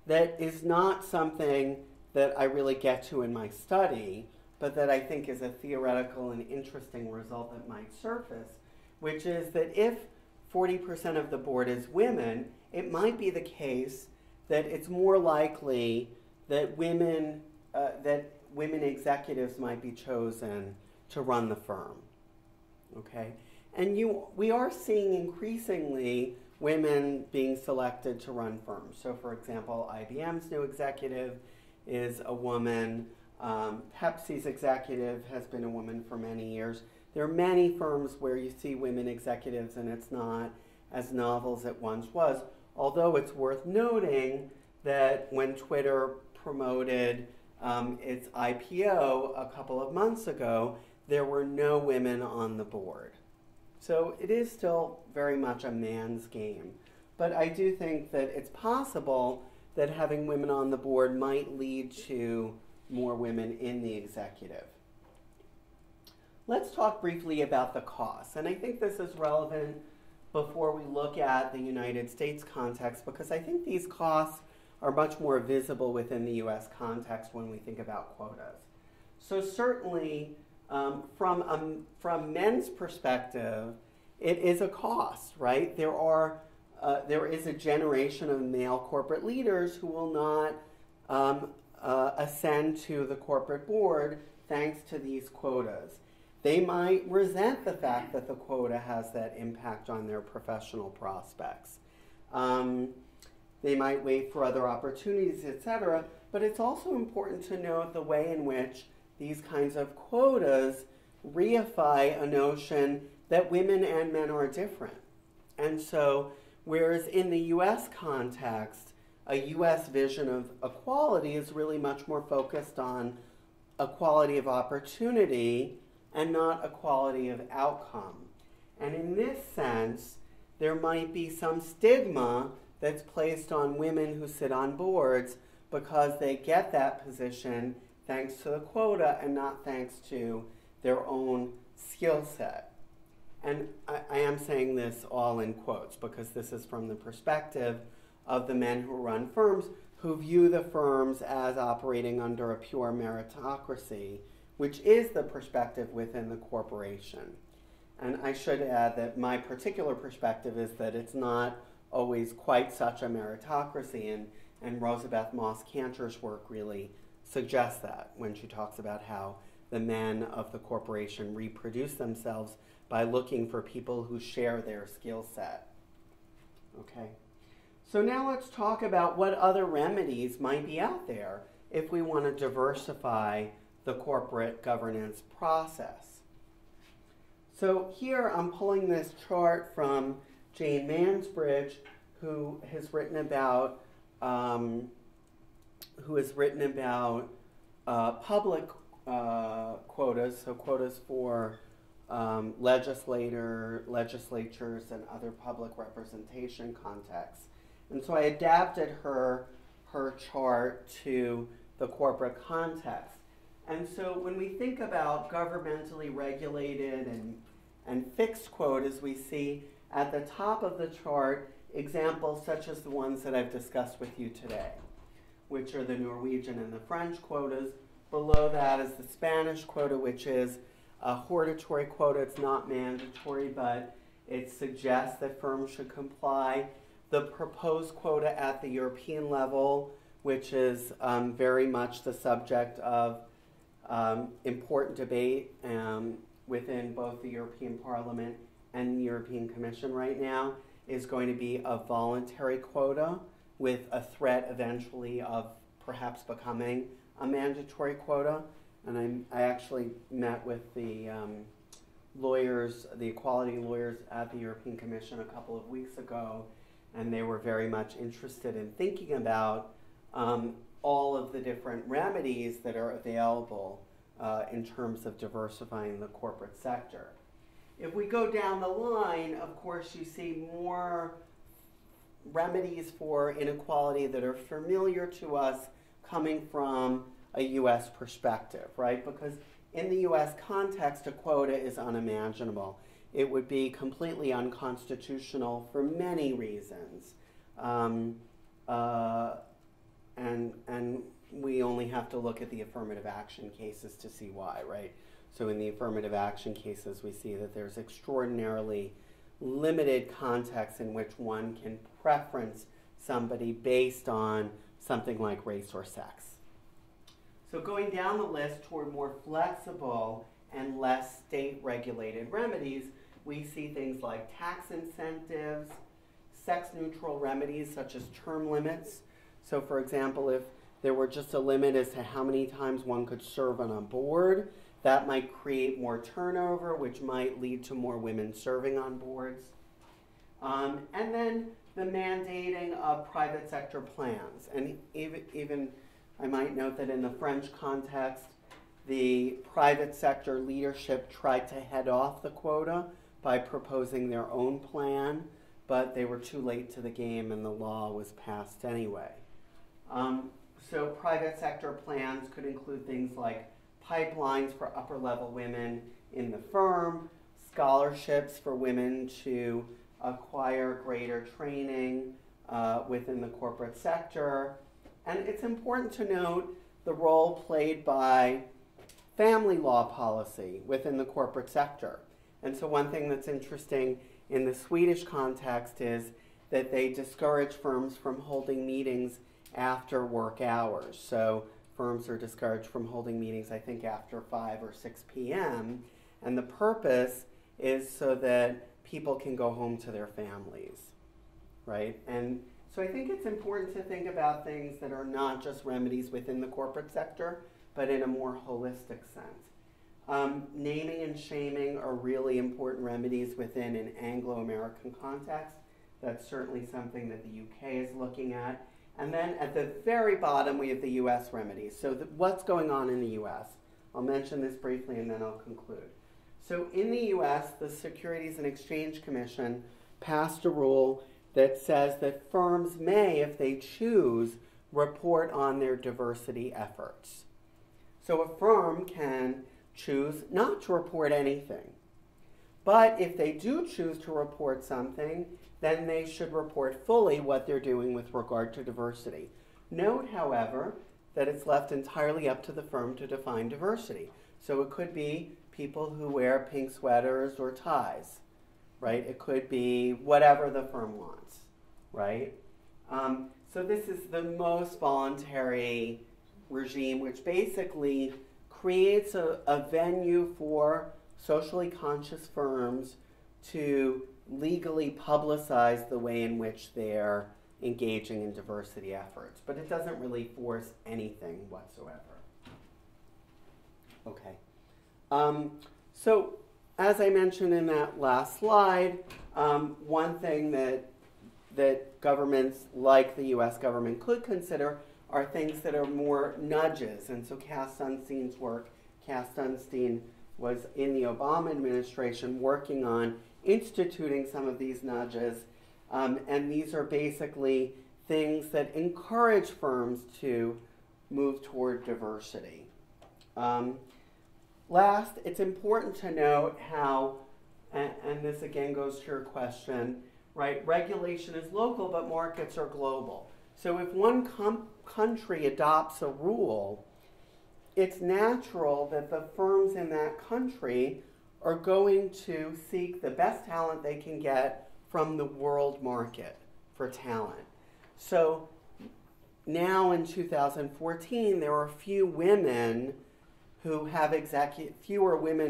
that is not something that I really get to in my study, but that I think is a theoretical and interesting result that might surface, which is that if 40% of the board is women, it might be the case that it's more likely that women executives might be chosen to run the firm. Okay? And we are seeing increasingly women being selected to run firms. So for example, IBM's new executive is a woman. Pepsi's executive has been a woman for many years. There are many firms where you see women executives and it's not as novel as it once was, although it's worth noting that when Twitter promoted its IPO a couple of months ago, there were no women on the board. So it is still very much a man's game. But I do think that it's possible that having women on the board might lead to more women in the executive. Let's talk briefly about the costs. And I think this is relevant before we look at the United States context, because I think these costs are much more visible within the US context when we think about quotas. So certainly, from men's perspective, it is a cost, right? There is a generation of male corporate leaders who will not ascend to the corporate board thanks to these quotas. They might resent the fact that the quota has that impact on their professional prospects. They might wait for other opportunities, etc. But it's also important to note the way in which these kinds of quotas reify a notion that women and men are different. And so, whereas in the US context, a US vision of equality is really much more focused on equality of opportunity and not equality of outcome. And in this sense, there might be some stigma that's placed on women who sit on boards because they get that position thanks to the quota and not thanks to their own skill set. And I am saying this all in quotes because this is from the perspective of the men who run firms who view the firms as operating under a pure meritocracy, which is the perspective within the corporation. And I should add that my particular perspective is that it's not always quite such a meritocracy, and Rosabeth Moss-Cantor's work really suggests that when she talks about how the men of the corporation reproduce themselves by looking for people who share their skill set. Okay. So now let's talk about what other remedies might be out there if we want to diversify the corporate governance process. So here I'm pulling this chart from Jane Mansbridge, who has written about public quotas, so quotas for legislatures and other public representation contexts. And so I adapted her chart to the corporate context. And so when we think about governmentally regulated and fixed quotas, we see at the top of the chart examples such as the ones that I've discussed with you today, which are the Norwegian and the French quotas. Below that is the Spanish quota, which is a hortatory quota. It's not mandatory, but it suggests that firms should comply. The proposed quota at the European level, which is very much the subject of important debate within both the European Parliament and the European Commission right now, is going to be a voluntary quota with a threat eventually of perhaps becoming a mandatory quota. And I actually met with the lawyers, the equality lawyers at the European Commission a couple of weeks ago, and they were very much interested in thinking about all of the different remedies that are available in terms of diversifying the corporate sector. If we go down the line, of course, you see more remedies for inequality that are familiar to us coming from a U.S. perspective, right? Because in the U.S. context, a quota is unimaginable. It would be completely unconstitutional for many reasons. And we only have to look at the affirmative action cases to see why, right? So in the affirmative action cases, we see that there's extraordinarily limited context in which one can preference somebody based on something like race or sex. So going down the list toward more flexible and less state-regulated remedies, we see things like tax incentives, sex-neutral remedies such as term limits. So for example, if there were just a limit as to how many times one could serve on a board, that might create more turnover, which might lead to more women serving on boards. And then the mandating of private sector plans. And even I might note that in the French context, the private sector leadership tried to head off the quota by proposing their own plan, but they were too late to the game and the law was passed anyway. So private sector plans could include things like pipelines for upper-level women in the firm, scholarships for women to acquire greater training within the corporate sector. And it's important to note the role played by family law policy within the corporate sector. And so one thing that's interesting in the Swedish context is that they discourage firms from holding meetings after work hours. So firms are discouraged from holding meetings, I think, after 5 or 6 p.m. And the purpose is so that people can go home to their families, right? And so I think it's important to think about things that are not just remedies within the corporate sector, but in a more holistic sense. Naming and shaming are really important remedies within an Anglo-American context. That's certainly something that the UK is looking at. And then at the very bottom, we have the U.S. remedies. So what's going on in the U.S.? I'll mention this briefly and then I'll conclude. So in the U.S., the Securities and Exchange Commission passed a rule that says that firms may, if they choose, report on their diversity efforts. So a firm can choose not to report anything. But if they do choose to report something, then they should report fully what they're doing with regard to diversity. Note, however, that it's left entirely up to the firm to define diversity. So it could be people who wear pink sweaters or ties, right? It could be whatever the firm wants, right? So this is the most voluntary regime, which basically creates a venue for socially conscious firms to legally publicize the way in which they're engaging in diversity efforts. But it doesn't really force anything whatsoever. Okay. So as I mentioned in that last slide, one thing that governments like the U.S. government could consider are things that are more nudges. And so Cass Sunstein's work, Cass Sunstein was in the Obama administration working on instituting some of these nudges. And these are basically things that encourage firms to move toward diversity. Last, it's important to note how, and this again goes to your question, right? Regulation is local, but markets are global. So if one country adopts a rule, it's natural that the firms in that country are going to seek the best talent they can get from the world market for talent. So now in 2014, there are fewer women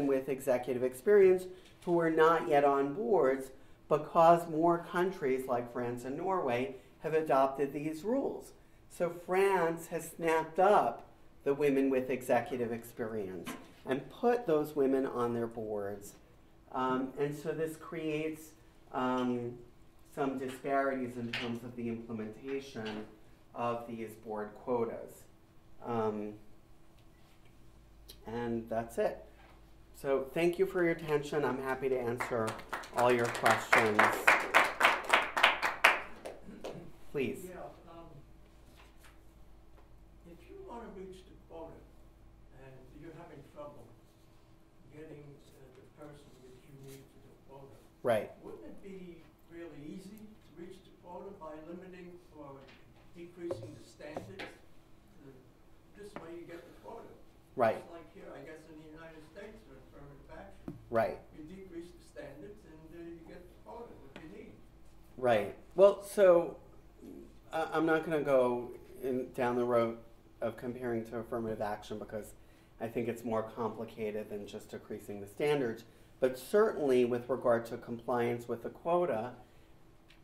with executive experience who are not yet on boards because more countries like France and Norway have adopted these rules. So France has snapped up the women with executive experience and put those women on their boards. And so this creates some disparities in terms of the implementation of these board quotas. And that's it. So thank you for your attention. I'm happy to answer all your questions. Please. Yeah, if you want to reach the quota and you're having trouble getting the person that you need to the quota, Right. wouldn't it be really easy to reach the quota by limiting or decreasing the standards? This way you get the quota. Right. Just like here, I guess in the United States for affirmative action. Right. You decrease the standards and you get the quota that you need. Right. Well, so I'm not going to go down the road of comparing to affirmative action because I think it's more complicated than just decreasing the standards. But certainly with regard to compliance with the quota,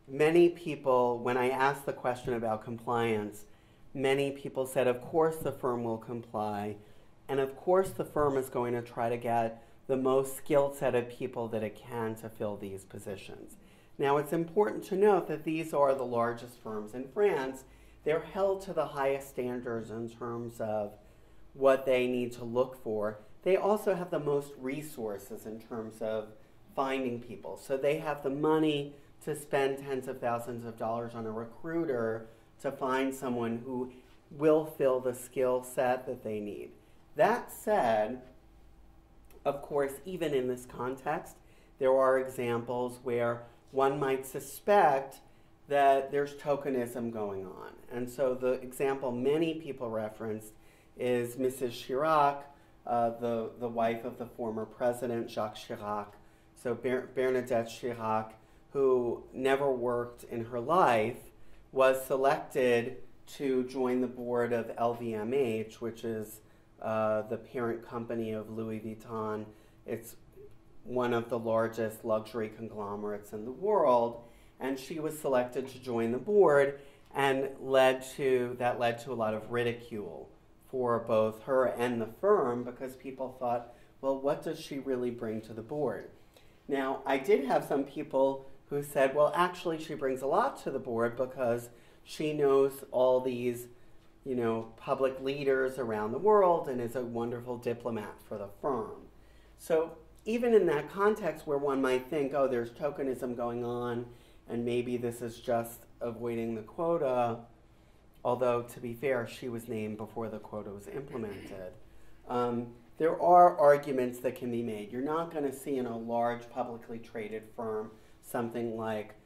many people, when I asked the question about compliance, many people said, of course the firm will comply, and of course the firm is going to try to get the most skilled set of people that it can to fill these positions. Now, it's important to note that these are the largest firms in France. They're held to the highest standards in terms of what they need to look for. They also have the most resources in terms of finding people. So they have the money to spend tens of thousands of dollars on a recruiter to find someone who will fill the skill set that they need. That said, of course, even in this context, there are examples where one might suspect that there's tokenism going on. And so the example many people referenced is Mrs. Chirac, the wife of the former president, Jacques Chirac. So Bernadette Chirac, who never worked in her life, was selected to join the board of LVMH, which is the parent company of Louis Vuitton. It's one of the largest luxury conglomerates in the world, and she was selected to join the board, and that led to a lot of ridicule for both her and the firm because people thought, well, what does she really bring to the board? Now, I did have some people who said, well, actually she brings a lot to the board because she knows all these, public leaders around the world and is a wonderful diplomat for the firm. So even in that context where one might think, oh, there's tokenism going on and maybe this is just avoiding the quota, although to be fair, she was named before the quota was implemented, there are arguments that can be made. You're not going to see in a large publicly traded firm something like,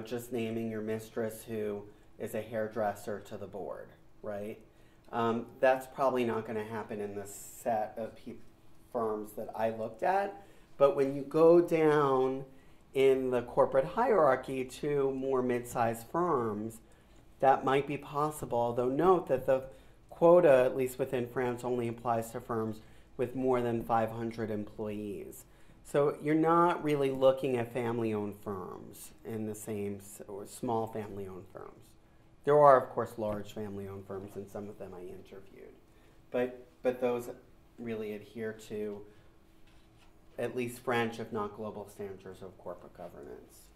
just naming your mistress who is a hairdresser to the board, right? That's probably not going to happen in the set of firms that I looked at. But when you go down in the corporate hierarchy to more mid-sized firms, that might be possible, although note that the quota, at least within France, only applies to firms with more than 500 employees. So you're not really looking at family-owned firms in the same, or small family-owned firms. There are, of course, large family-owned firms, and some of them I interviewed. But those really adhere to at least French, if not global, standards of corporate governance.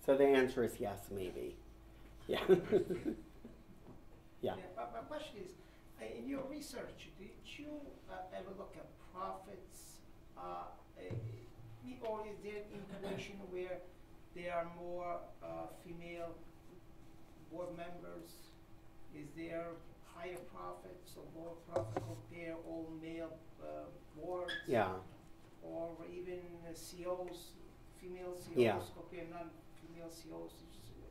So the answer is yes, maybe. Yeah. Yeah. My question is, in your research, did you ever look at profits, or is there information where there are more female board members? Is there higher profit, so lower profit compare all male boards? Yeah. Or even COs, female COs Yeah. compare non-female COs,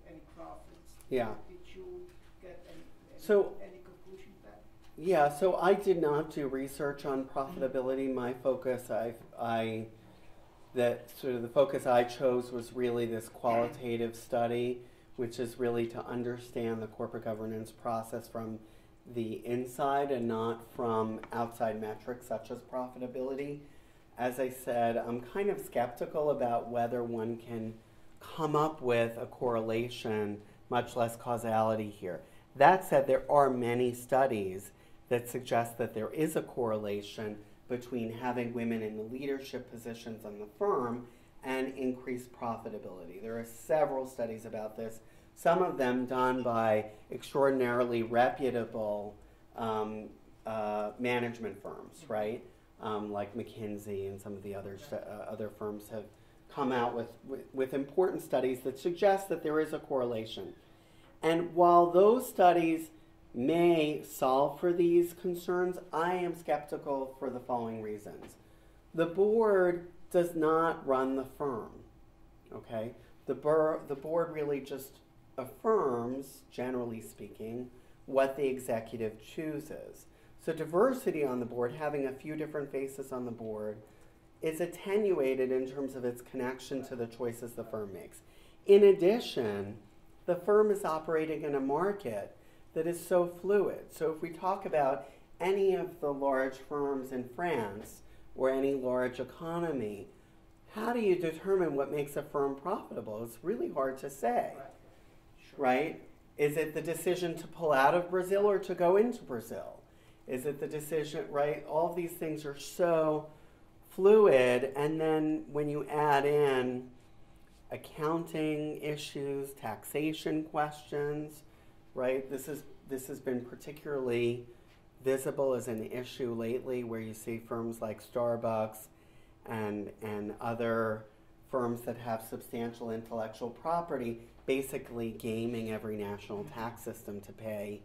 any profits? Yeah. Did you get any conclusion to that? Yeah, so I did not do research on profitability. My focus, the focus I chose was really this qualitative study, which is really to understand the corporate governance process from the inside and not from outside metrics such as profitability. As I said, I'm kind of skeptical about whether one can come up with a correlation, much less causality here. That said, there are many studies that suggest that there is a correlation between having women in the leadership positions in the firm and increased profitability. There are several studies about this, some of them done by extraordinarily reputable management firms, right? Like McKinsey and some of the other firms have come out with important studies that suggest that there is a correlation. And while those studies may solve for these concerns, I am skeptical for the following reasons. The board does not run the firm, okay? The board really just affirms, generally speaking, what the executive chooses. So diversity on the board, having a few different faces on the board, is attenuated in terms of its connection to the choices the firm makes. In addition, the firm is operating in a market that is so fluid. So if we talk about any of the large firms in France or any large economy, how do you determine what makes a firm profitable? It's really hard to say, right? Is it the decision to pull out of Brazil or to go into Brazil? Is it the decision, right? All of these things are so fluid, and then when you add in accounting issues, taxation questions, right? This has been particularly visible as an issue lately, where you see firms like Starbucks and other firms that have substantial intellectual property basically gaming every national tax system to pay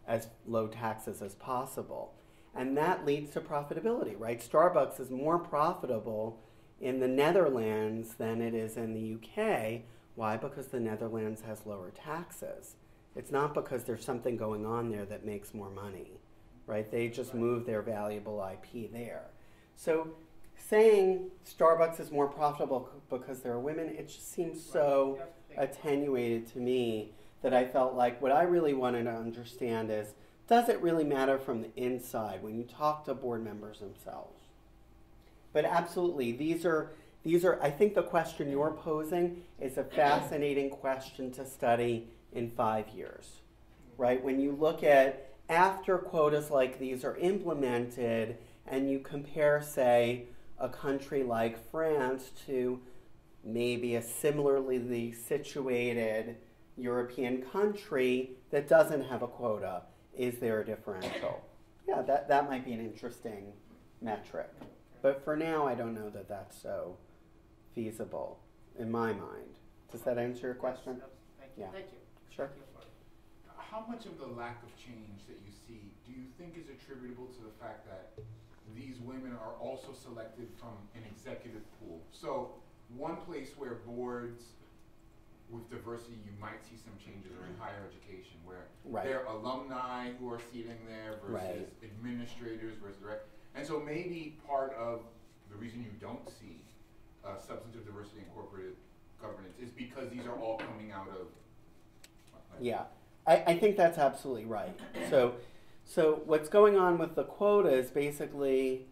as low taxes as possible. And that leads to profitability, right? Starbucks is more profitable in the Netherlands than it is in the UK. Why? Because the Netherlands has lower taxes. It's not because there's something going on there that makes more money, right? They just move their valuable IP there. So saying Starbucks is more profitable because there are women, it just seems so attenuated to me that I felt like what I really wanted to understand is, does it really matter from the inside when you talk to board members themselves? But absolutely, these are. I think the question you're posing is a fascinating question to study in 5 years, right? When you look at after quotas like these are implemented, and you compare, say, a country like France to maybe a similarly situated European country that doesn't have a quota, is there a differential? Yeah, that might be an interesting metric. But for now, I don't know that that's so feasible in my mind. Does that answer your question? Thank you. Yeah. Thank you. Sure. How much of the lack of change that you see do you think is attributable to the fact that these women are also selected from an executive pool? So one place where boards with diversity, you might see some changes are in higher education, where there are alumni who are seating there versus administrators versus and so maybe part of the reason you don't see substantive diversity in corporate governance is because these are all coming out of. Yeah, I think that's absolutely right. So what's going on with the quota is basically,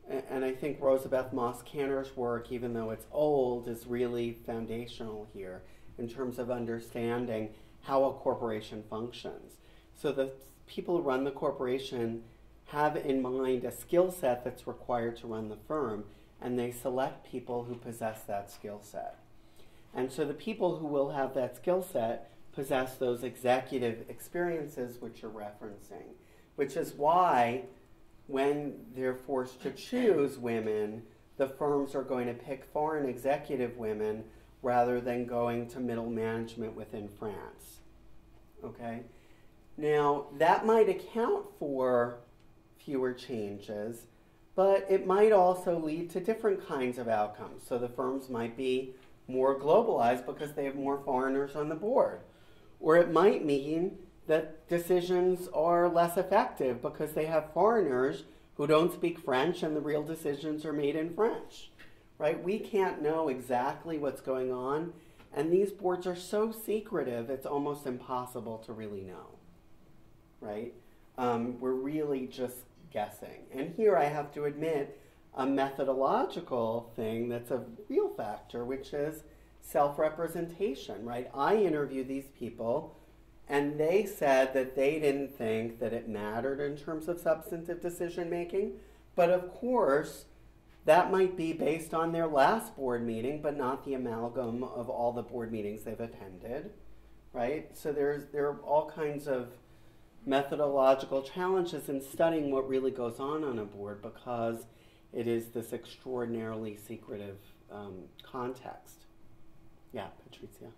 and I think Rosabeth Moss-Kanter's work, even though it's old, is really foundational here in terms of understanding how a corporation functions. So the people who run the corporation have in mind a skill set that's required to run the firm, and they select people who possess that skill set. And so the people who will have that skill set possess those executive experiences which you're referencing, which is why when they're forced to choose women, the firms are going to pick foreign executive women rather than going to middle management within France. Okay? Now, that might account for fewer changes, but it might also lead to different kinds of outcomes. So the firms might be more globalized because they have more foreigners on the board. Or it might mean that decisions are less effective because they have foreigners who don't speak French and the real decisions are made in French, right? We can't know exactly what's going on, and these boards are so secretive, it's almost impossible to really know, right? We're really just guessing. And here I have to admit a methodological thing that's a real factor, which is self-representation, right? I interview these people, and they said that they didn't think that it mattered in terms of substantive decision making. But of course, that might be based on their last board meeting, but not the amalgam of all the board meetings they've attended, right? So there are all kinds of methodological challenges in studying what really goes on a board because it is this extraordinarily secretive context. Yeah, Patricia.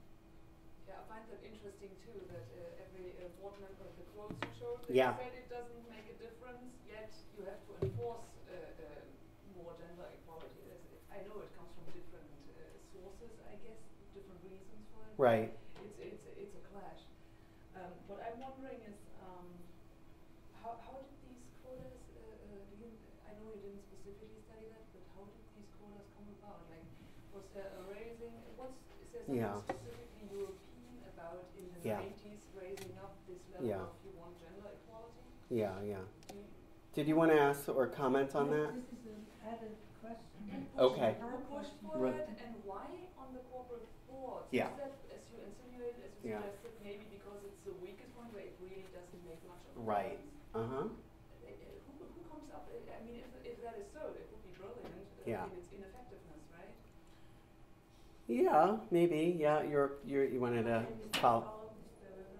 Yeah, I find that interesting too, that every board member of the quotes you showed, they Yeah. said it doesn't make a difference, yet you have to enforce more gender equality. I know it comes from different sources, I guess, different reasons for it. Right. It's a clash. What I'm wondering is, how did these quotas, I know you didn't specifically study that, but how did these quotas come about? Like, was there a raising, is there something Yeah. specifically European about in the Yeah. 90s raising up this level Yeah. of you want gender equality? Yeah, yeah. Did you want to ask or comment on that? This is an added question. Okay. Who pushed for Right. it and why on the corporate boards? Yeah. Is that, as you insinuated, as you Yeah. suggested, maybe because it's the weakest one where it really doesn't make much of a Right. difference? Uh-huh. Who comes up? I mean, if that is so, it would be brilliant Yeah. in its ineffectiveness, right? Yeah, maybe. Yeah, you wanted to follow.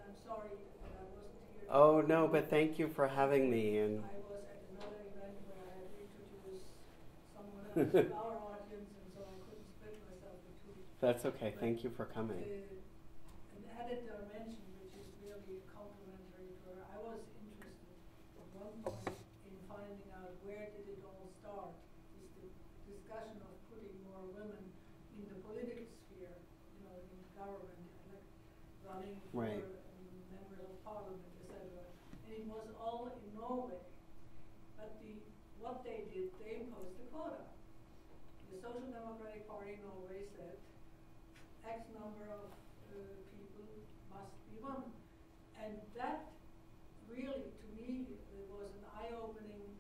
I'm sorry that I wasn't here. Oh, no, but thank you for having me. And I was at another event where I had to introduce someone else to our audience, and so I couldn't split myself in two. that's okay. Thank you for coming. An added dimension, which is really complementary to her. I was interested at one point in finding out where did it all start. Is the discussion of putting more women in the political sphere, in government, like running for Right. members of parliament, etc. And it was all in Norway. But what they did, they imposed a quota. The Social Democratic Party in Norway said X number of people must be women. And that really, to me, it was an eye-opening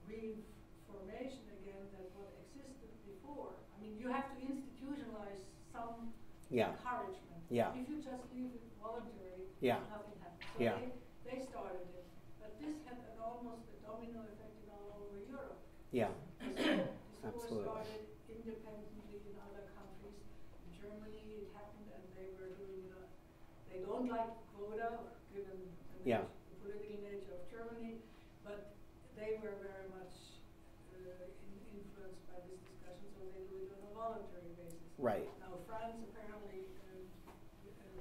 reformation again that what existed before. I mean, you have to institutionalize some Yeah. encouragement. Yeah. If you just leave it voluntary, Yeah. nothing happens. So Yeah. they started it. But this had almost a domino effect all over Europe. Yeah. This Absolutely. war started independently in other countries. In Germany, it happened, and they were doing it. They don't like quota, given Yeah. the political nature of Germany, but they were very much influenced by this discussion, so they do it on a voluntary basis. Right. Now, France apparently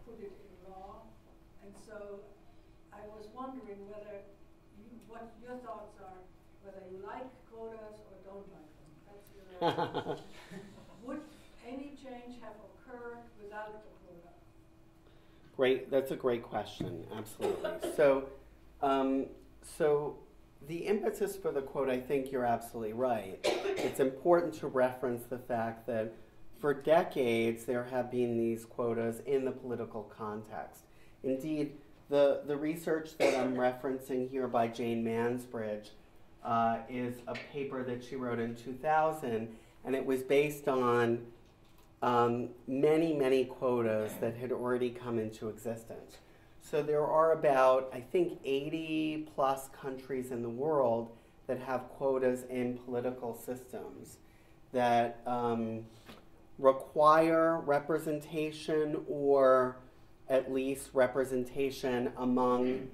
put it in law, and so I was wondering what your thoughts are, whether you like quotas or don't like them. That's your would any change have occurred without the quota? Great. That's a great question. Absolutely. So the impetus for the quote, I think you're absolutely right. It's important to reference the fact that for decades there have been these quotas in the political context. Indeed, the research that I'm referencing here by Jane Mansbridge is a paper that she wrote in 2000, and it was based on many, many quotas that had already come into existence. So there are about, I think, 80 plus countries in the world that have quotas in political systems that require representation, or at least representation among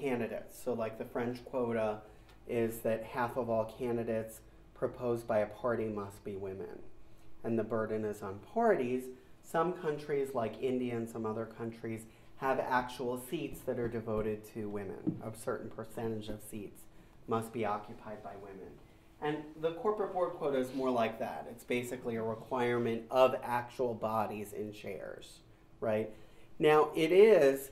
candidates. So like the French quota is that half of all candidates proposed by a party must be women. And the burden is on parties. Some countries like India and some other countries have actual seats that are devoted to women. A certain percentage of seats must be occupied by women. And the corporate board quota is more like that. It's basically a requirement of actual bodies in shares, right? Now, it is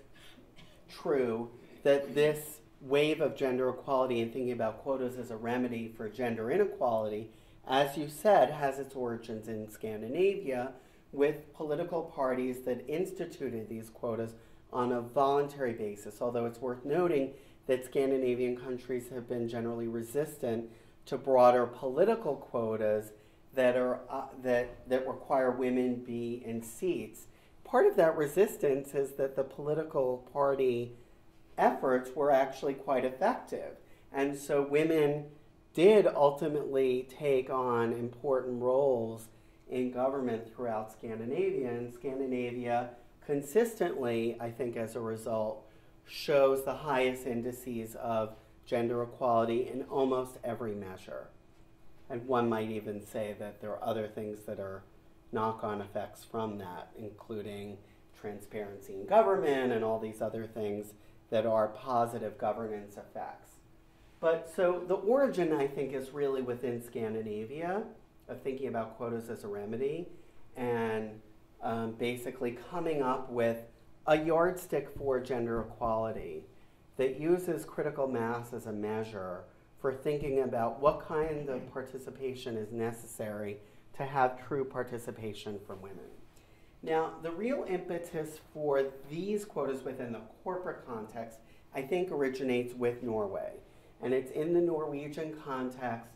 true that this wave of gender equality and thinking about quotas as a remedy for gender inequality, as you said, has its origins in Scandinavia with political parties that instituted these quotas on a voluntary basis, although it's worth noting that Scandinavian countries have been generally resistant to broader political quotas that require women be in seats. Part of that resistance is that the political party efforts were actually quite effective. And so women did ultimately take on important roles in government throughout Scandinavia. And Scandinavia consistently, I think as a result, shows the highest indices of gender equality in almost every measure. And one might even say that there are other things that are knock-on effects from that, including transparency in government and all these other things that are positive governance effects. But so the origin, I think, is really within Scandinavia of thinking about quotas as a remedy and basically coming up with a yardstick for gender equality that uses critical mass as a measure for thinking about what kind of participation is necessary to have true participation from women. Now, the real impetus for these quotas within the corporate context, I think, originates with Norway. And it's in the Norwegian context.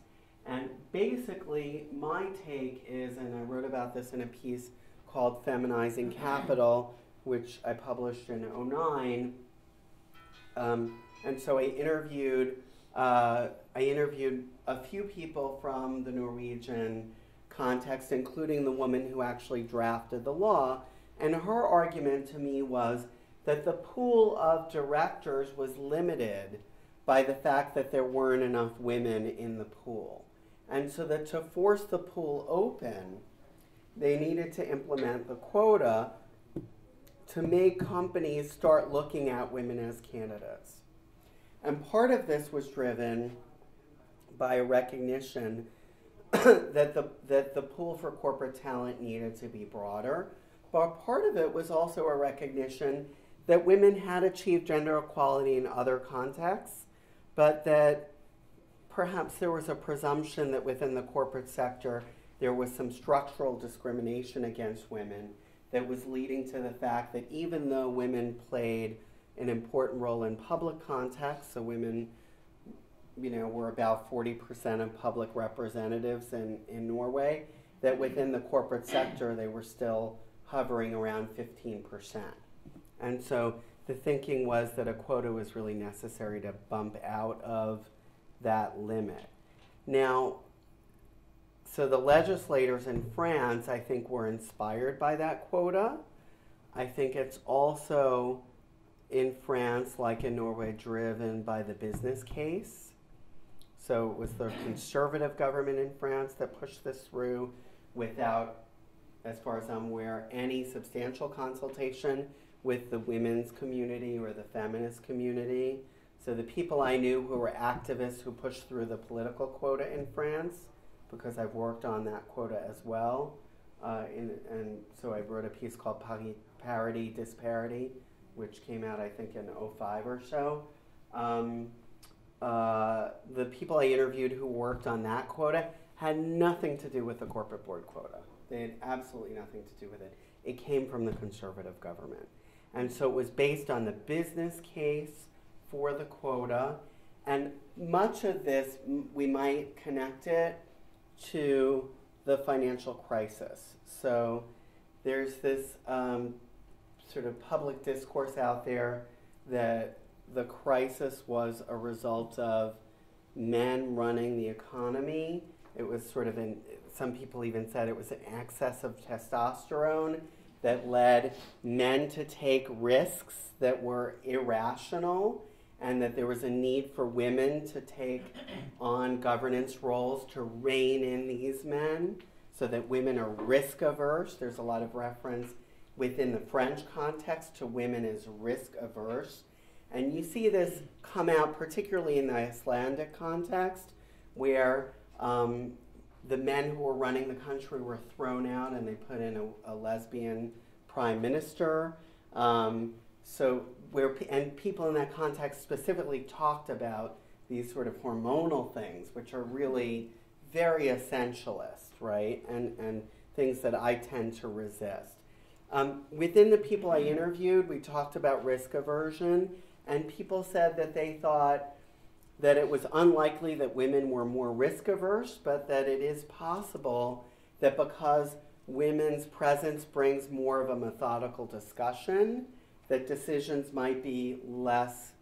And basically, my take is, and I wrote about this in a piece called Feminizing Capital, which I published in 2009. And so I interviewed a few people from the Norwegian context, including the woman who actually drafted the law. And her argument to me was that the pool of directors was limited by the fact that there weren't enough women in the pool. And so that to force the pool open, they needed to implement the quota to make companies start looking at women as candidates. And part of this was driven by a recognition that the pool for corporate talent needed to be broader. But part of it was also a recognition that women had achieved gender equality in other contexts, but that perhaps there was a presumption that within the corporate sector there was some structural discrimination against women that was leading to the fact that even though women played an important role in public contexts, so women, were about 40% of public representatives in Norway, that within the corporate sector they were still hovering around 15%. And so the thinking was that a quota was really necessary to bump out of that limit. Now, so the legislators in France, I think, were inspired by that quota. I think it's also in France, like in Norway, driven by the business case. So it was the conservative government in France that pushed this through without, as far as I'm aware, any substantial consultation with the women's community or the feminist community. So the people I knew who were activists who pushed through the political quota in France, because I've worked on that quota as well, and so I wrote a piece called Parity, Disparity, which came out, I think, in 2005 or so. The people I interviewed who worked on that quota had nothing to do with the corporate board quota. They had absolutely nothing to do with it. It came from the conservative government. And so it was based on the business case for the quota. And much of this, we might connect it to the financial crisis. So there's this sort of public discourse out there that the crisis was a result of men running the economy. It was sort of some people even said it was an excess of testosterone that led men to take risks that were irrational, and that there was a need for women to take on governance roles to rein in these men so that women are risk averse. There's a lot of reference within the French context to women as risk averse. And you see this come out particularly in the Icelandic context, where the men who were running the country were thrown out and they put in a lesbian prime minister. And people in that context specifically talked about these sort of hormonal things, which are really very essentialist, right? And things that I tend to resist. Within the people I interviewed, we talked about risk aversion, and people said that they thought that it was unlikely that women were more risk averse, but that it is possible that because women's presence brings more of a methodical discussion, that decisions might be less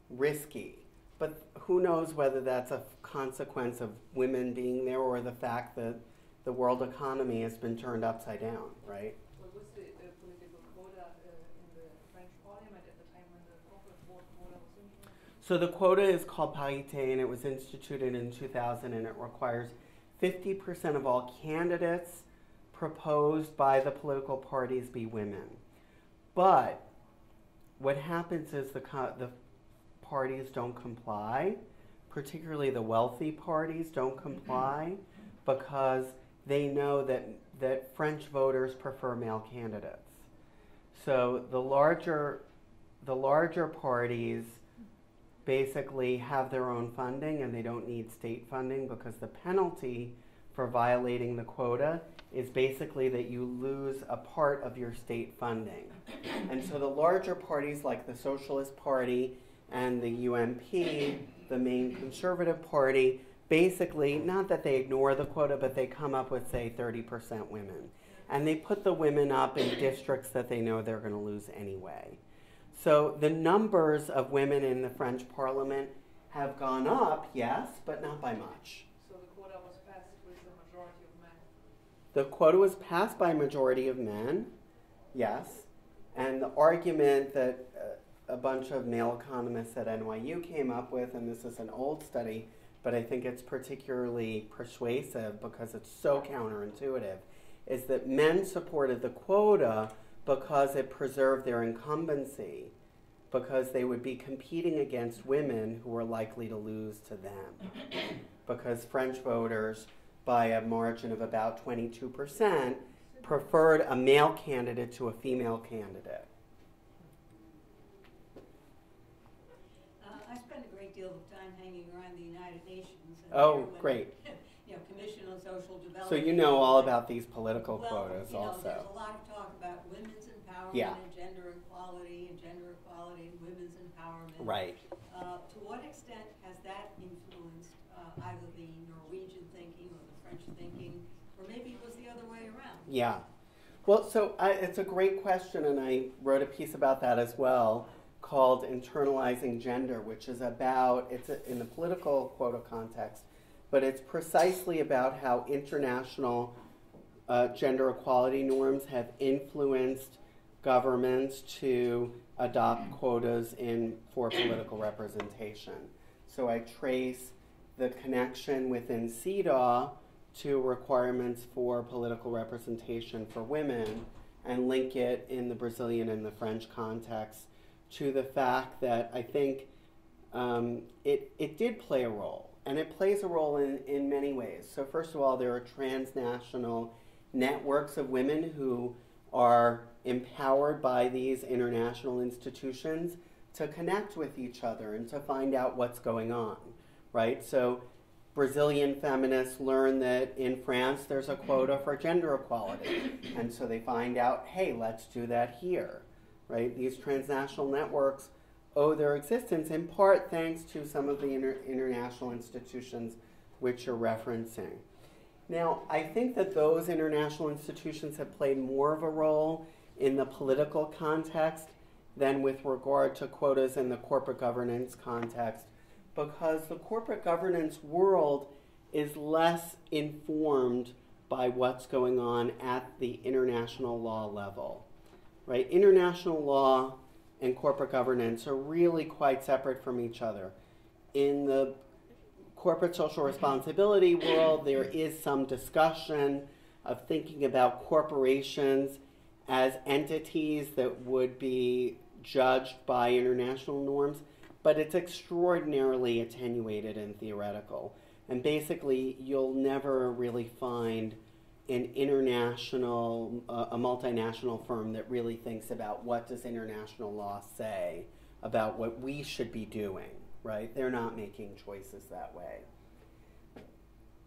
risky. But who knows whether that's a consequence of women being there or the fact that the world economy has been turned upside down, right? What was the political quota in the French parliament at the time when the corporate board quota was implemented? So the quota is called parité, and it was instituted in 2000, and it requires 50% of all candidates proposed by the political parties be women. But what happens is the parties don't comply, particularly the wealthy parties don't comply, because they know that French voters prefer male candidates. So the larger parties basically have their own funding and they don't need state funding, because the penalty for violating the quota is basically that you lose a part of your state funding. And so the larger parties like the Socialist Party and the UMP, the main conservative party, basically, not that they ignore the quota, but they come up with, say, 30% women. And they put the women up in districts that they know they're going to lose anyway. So the numbers of women in the French parliament have gone up, yes, but not by much. So the quota was passed with the majority of men? The quota was passed by a majority of men, yes. And the argument that a bunch of male economists at NYU came up with, and this is an old study, but I think it's particularly persuasive because it's so counterintuitive, is that men supported the quota because it preserved their incumbency, because they would be competing against women who were likely to lose to them. Because French voters, by a margin of about 22%, preferred a male candidate to a female candidate. I spend a great deal of time hanging around the United Nations. And Oh, great. Commission on Social Development. So you know all about these political well, quotas also. There's a lot of talk about women's empowerment and gender equality and women's empowerment. Right. To what extent has that influenced either the Norwegian thinking or the French thinking, or maybe it was the other way around? Yeah. Well, so it's a great question, and I wrote a piece about that as well, called Internalizing Gender, which is about, in the political quota context, but it's precisely about how international gender equality norms have influenced governments to adopt quotas for political representation. So I trace the connection within CEDAW to requirements for political representation for women and link it in the Brazilian and the French context to the fact that I think it did play a role. And it plays a role in many ways. So first of all, there are transnational networks of women who are empowered by these international institutions to connect with each other and to find out what's going on, right? So Brazilian feminists learn that in France there's a quota for gender equality. And so they find out, hey, let's do that here, right? These transnational networks owe their existence in part thanks to some of the international institutions which you're referencing. Now, I think that those international institutions have played more of a role in the political context than with regard to quotas in the corporate governance context, because the corporate governance world is less informed by what's going on at the international law level, right? International law and corporate governance are really quite separate from each other. In the corporate social responsibility world, there is some discussion of thinking about corporations as entities that would be judged by international norms, but it's extraordinarily attenuated and theoretical. And basically, you'll never really find an international, a multinational firm that really thinks about what does international law say about what we should be doing, right? They're not making choices that way.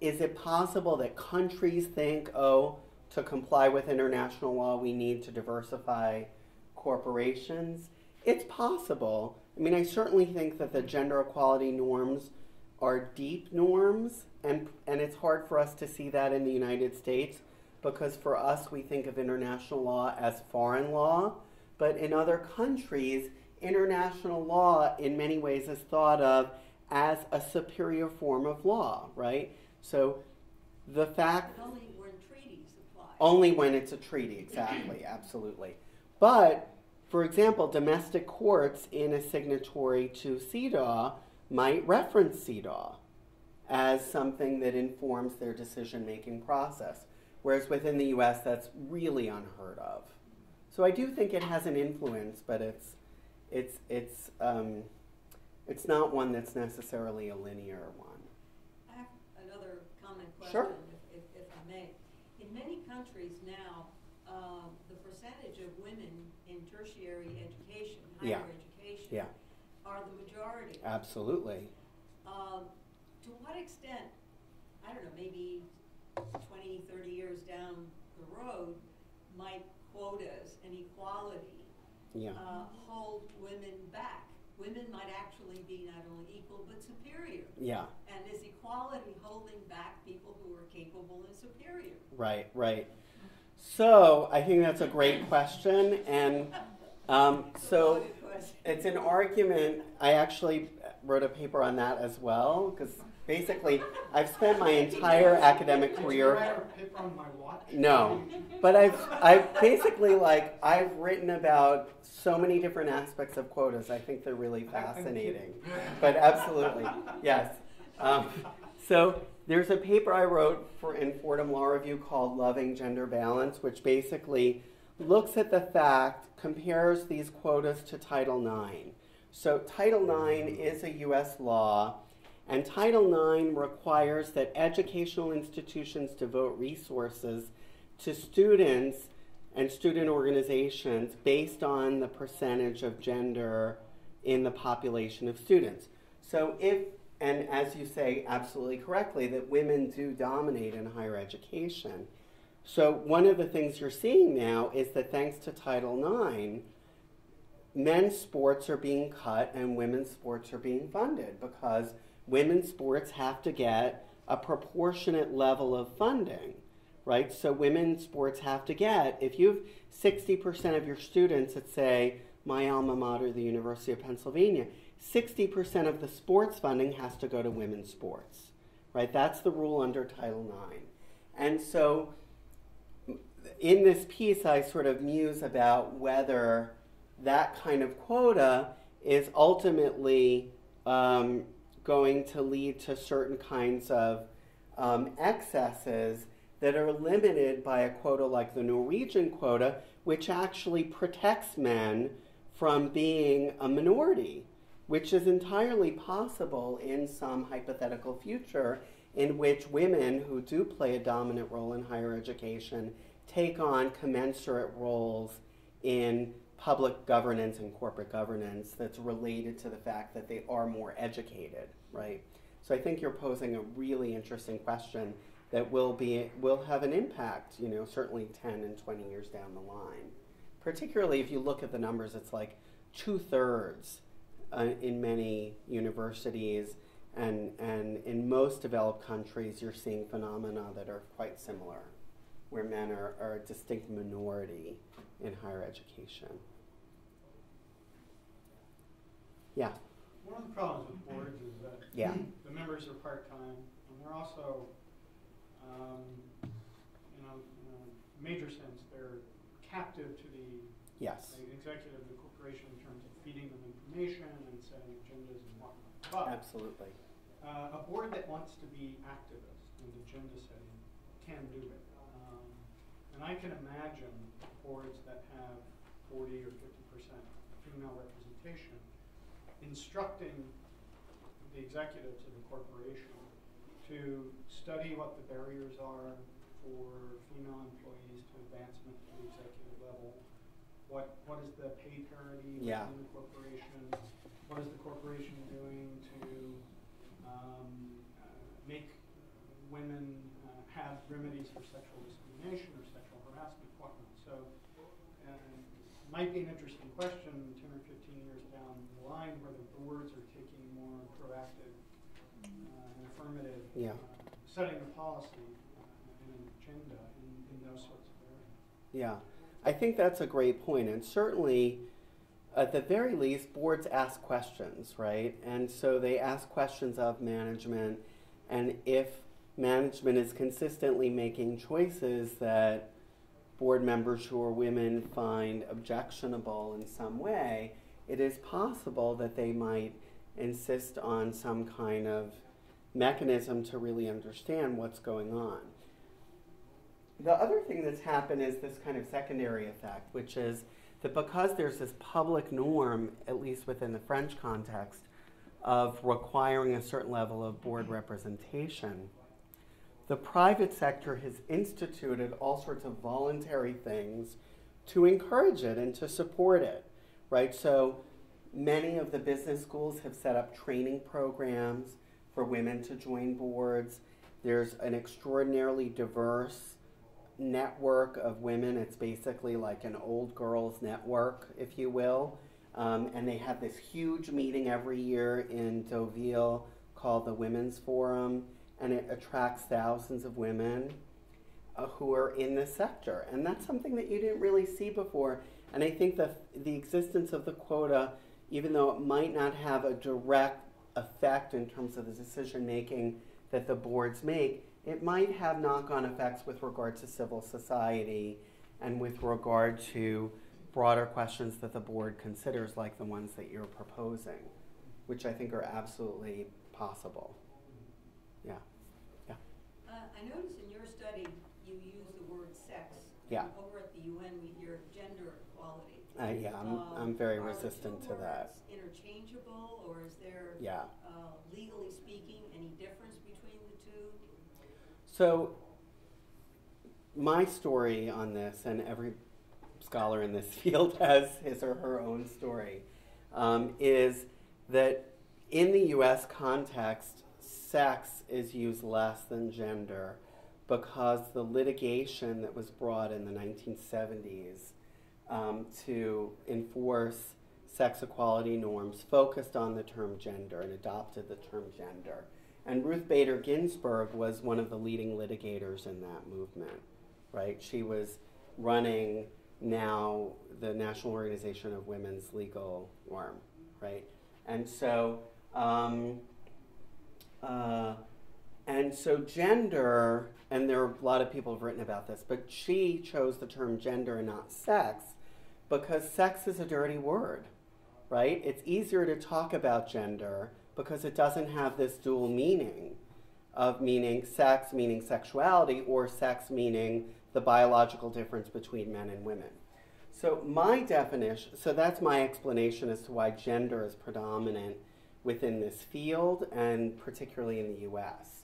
Is it possible that countries think, oh, to comply with international law, we need to diversify corporations? It's possible. I mean, I certainly think that the gender equality norms are deep norms, and it's hard for us to see that in the United States because for us, we think of international law as foreign law, but in other countries, international law in many ways is thought of as a superior form of law, right? So the fact... But only when treaties apply. Only when it's a treaty, exactly, absolutely. But, for example, domestic courts in a signatory to CEDAW might reference CEDAW as something that informs their decision-making process, whereas within the U.S. that's really unheard of. So I do think it has an influence, but it's not one that's necessarily a linear one. I have another comment question, Sure. if I may. In many countries now, the percentage of women in tertiary education, higher education, are the majority. Absolutely. To what extent, I don't know, maybe 20, 30 years down the road, might quotas and equality hold women back? Women might actually be not only equal but superior. Yeah. And is equality holding back people who are capable and superior? Right, right. So I think that's a great question, and so it's an argument. I actually wrote a paper on that as well, because basically I've spent my entire academic career. Did you write a paper on my watch? No, but I've basically I've written about so many different aspects of quotas. I think they're really fascinating. But absolutely, yes. So there's a paper I wrote in Fordham Law Review called Loving Gender Balance, which basically looks at the fact, compares these quotas to Title IX. So Title IX is a U.S. law, and Title IX requires that educational institutions devote resources to students and student organizations based on the percentage of gender in the population of students. So if, and as you say absolutely correctly, that women do dominate in higher education. So one of the things you're seeing now is that thanks to Title IX, men's sports are being cut and women's sports are being funded because women's sports have to get a proportionate level of funding, right? So women's sports have to get, if you have 60% of your students at, say, my alma mater, the University of Pennsylvania, 60% of the sports funding has to go to women's sports, right? That's the rule under Title IX. And so in this piece, I sort of muse about whether that kind of quota is ultimately going to lead to certain kinds of excesses that are limited by a quota like the Norwegian quota, which actually protects men from being a minority, which is entirely possible in some hypothetical future in which women who do play a dominant role in higher education take on commensurate roles in public governance and corporate governance that's related to the fact that they are more educated, right? So I think you're posing a really interesting question that will have an impact, certainly 10 and 20 years down the line. Particularly if you look at the numbers, it's like 2/3 in many universities, and in most developed countries, you're seeing phenomena that are quite similar, where men are a distinct minority in higher education. Yeah? One of the problems with boards is that the members are part-time, and they're also, in a major sense, they're captive to the executive of the corporation in terms of feeding them information and setting agendas and whatnot. But absolutely. A board that wants to be activist in agenda setting can do it. And And I can imagine boards that have 40 or 50% female representation instructing the executives of the corporation to study what the barriers are for female employees to advancement to the executive level. What is the pay parity within the corporation? What is the corporation doing to make women have remedies for sexual discrimination or sexual harassment, whatnot? So might be an interesting question 10 or 15 years down the line where the boards are taking more proactive and affirmative setting the policy and an agenda in those sorts of areas. Yeah, I think that's a great point, and certainly at the very least boards ask questions, right? And so they ask questions of management, and if management is consistently making choices that board members who are women find objectionable in some way, it is possible that they might insist on some kind of mechanism to really understand what's going on. The other thing that's happened is this kind of secondary effect, which is that because there's this public norm, at least within the French context, of requiring a certain level of board representation, the private sector has instituted all sorts of voluntary things to encourage it and to support it, right? So many of the business schools have set up training programs for women to join boards. There's an extraordinarily diverse network of women. It's basically like an old girls network, if you will. And they have this huge meeting every year in Deauville called the Women's Forum, and it attracts thousands of women who are in this sector. And that's something that you didn't really see before. And I think that the existence of the quota, even though it might not have a direct effect in terms of the decision making that the boards make, it might have knock-on effects with regard to civil society and with regard to broader questions that the board considers, like the ones that you're proposing, which I think are absolutely possible. Yeah. Yeah. I noticed in your study you use the word sex. Yeah. Over at the UN we hear gender equality. Yeah, I'm very resistant to that. Are interchangeable, or is there, legally speaking, any difference between the two? So my story on this, and every scholar in this field has his or her own story, is that in the US context, sex is used less than gender because the litigation that was brought in the 1970s to enforce sex equality norms focused on the term gender and adopted the term gender. And Ruth Bader Ginsburg was one of the leading litigators in that movement, right? She was running now the National Organization of Women's legal arm, right? And so gender, and there are a lot of people who've written about this, but she chose the term gender and not sex because sex is a dirty word, right? It's easier to talk about gender because it doesn't have this dual meaning of meaning sex, meaning sexuality, or sex meaning the biological difference between men and women. So my definition, so that's my explanation as to why gender is predominant within this field, and particularly in the US.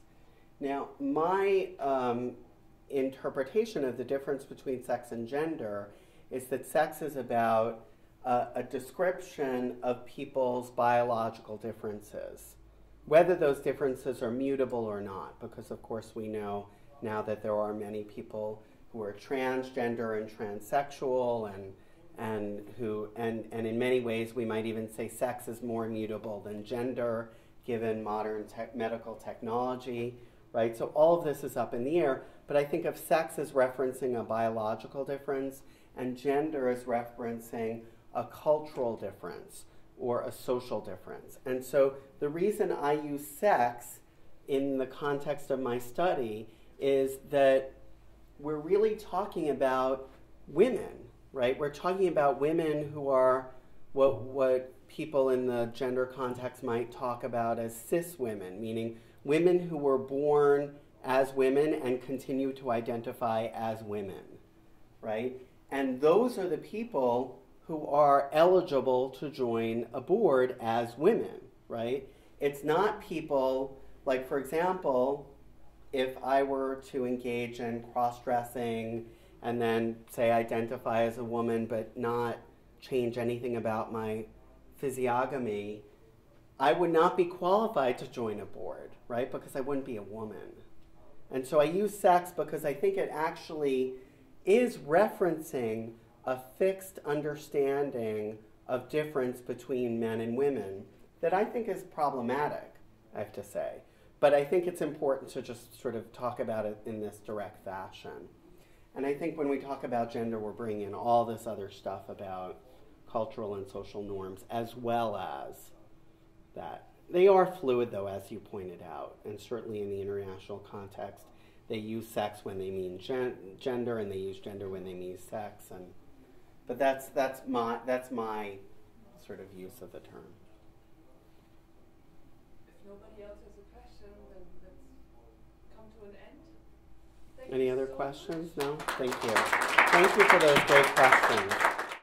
Now, my interpretation of the difference between sex and gender is that sex is about a description of people's biological differences, whether those differences are mutable or not, because of course we know now that there are many people who are transgender and transsexual, and in many ways we might even say sex is more mutable than gender given modern medical technology, right? So all of this is up in the air, but I think of sex as referencing a biological difference and gender as referencing a cultural difference or a social difference. And so the reason I use sex in the context of my study is that we're really talking about women, right? We're talking about women who are what people in the gender context might talk about as cis women, meaning women who were born as women and continue to identify as women, right? And those are the people who are eligible to join a board as women, right? It's not people, like for example, if I were to engage in cross-dressing and then say identify as a woman but not change anything about my physiognomy, I would not be qualified to join a board, right? Because I wouldn't be a woman. And so I use sex because I think it actually is referencing a fixed understanding of difference between men and women that I think is problematic, I have to say. But I think it's important to just sort of talk about it in this direct fashion. And I think when we talk about gender, we're bringing in all this other stuff about cultural and social norms as well as that. They are fluid, though, as you pointed out, and certainly in the international context, they use sex when they mean gender, and they use gender when they mean sex. But that's my sort of use of the term. If nobody else has a question, then let's come to an end. Any other questions? No? Thank you. Thank you for those great questions.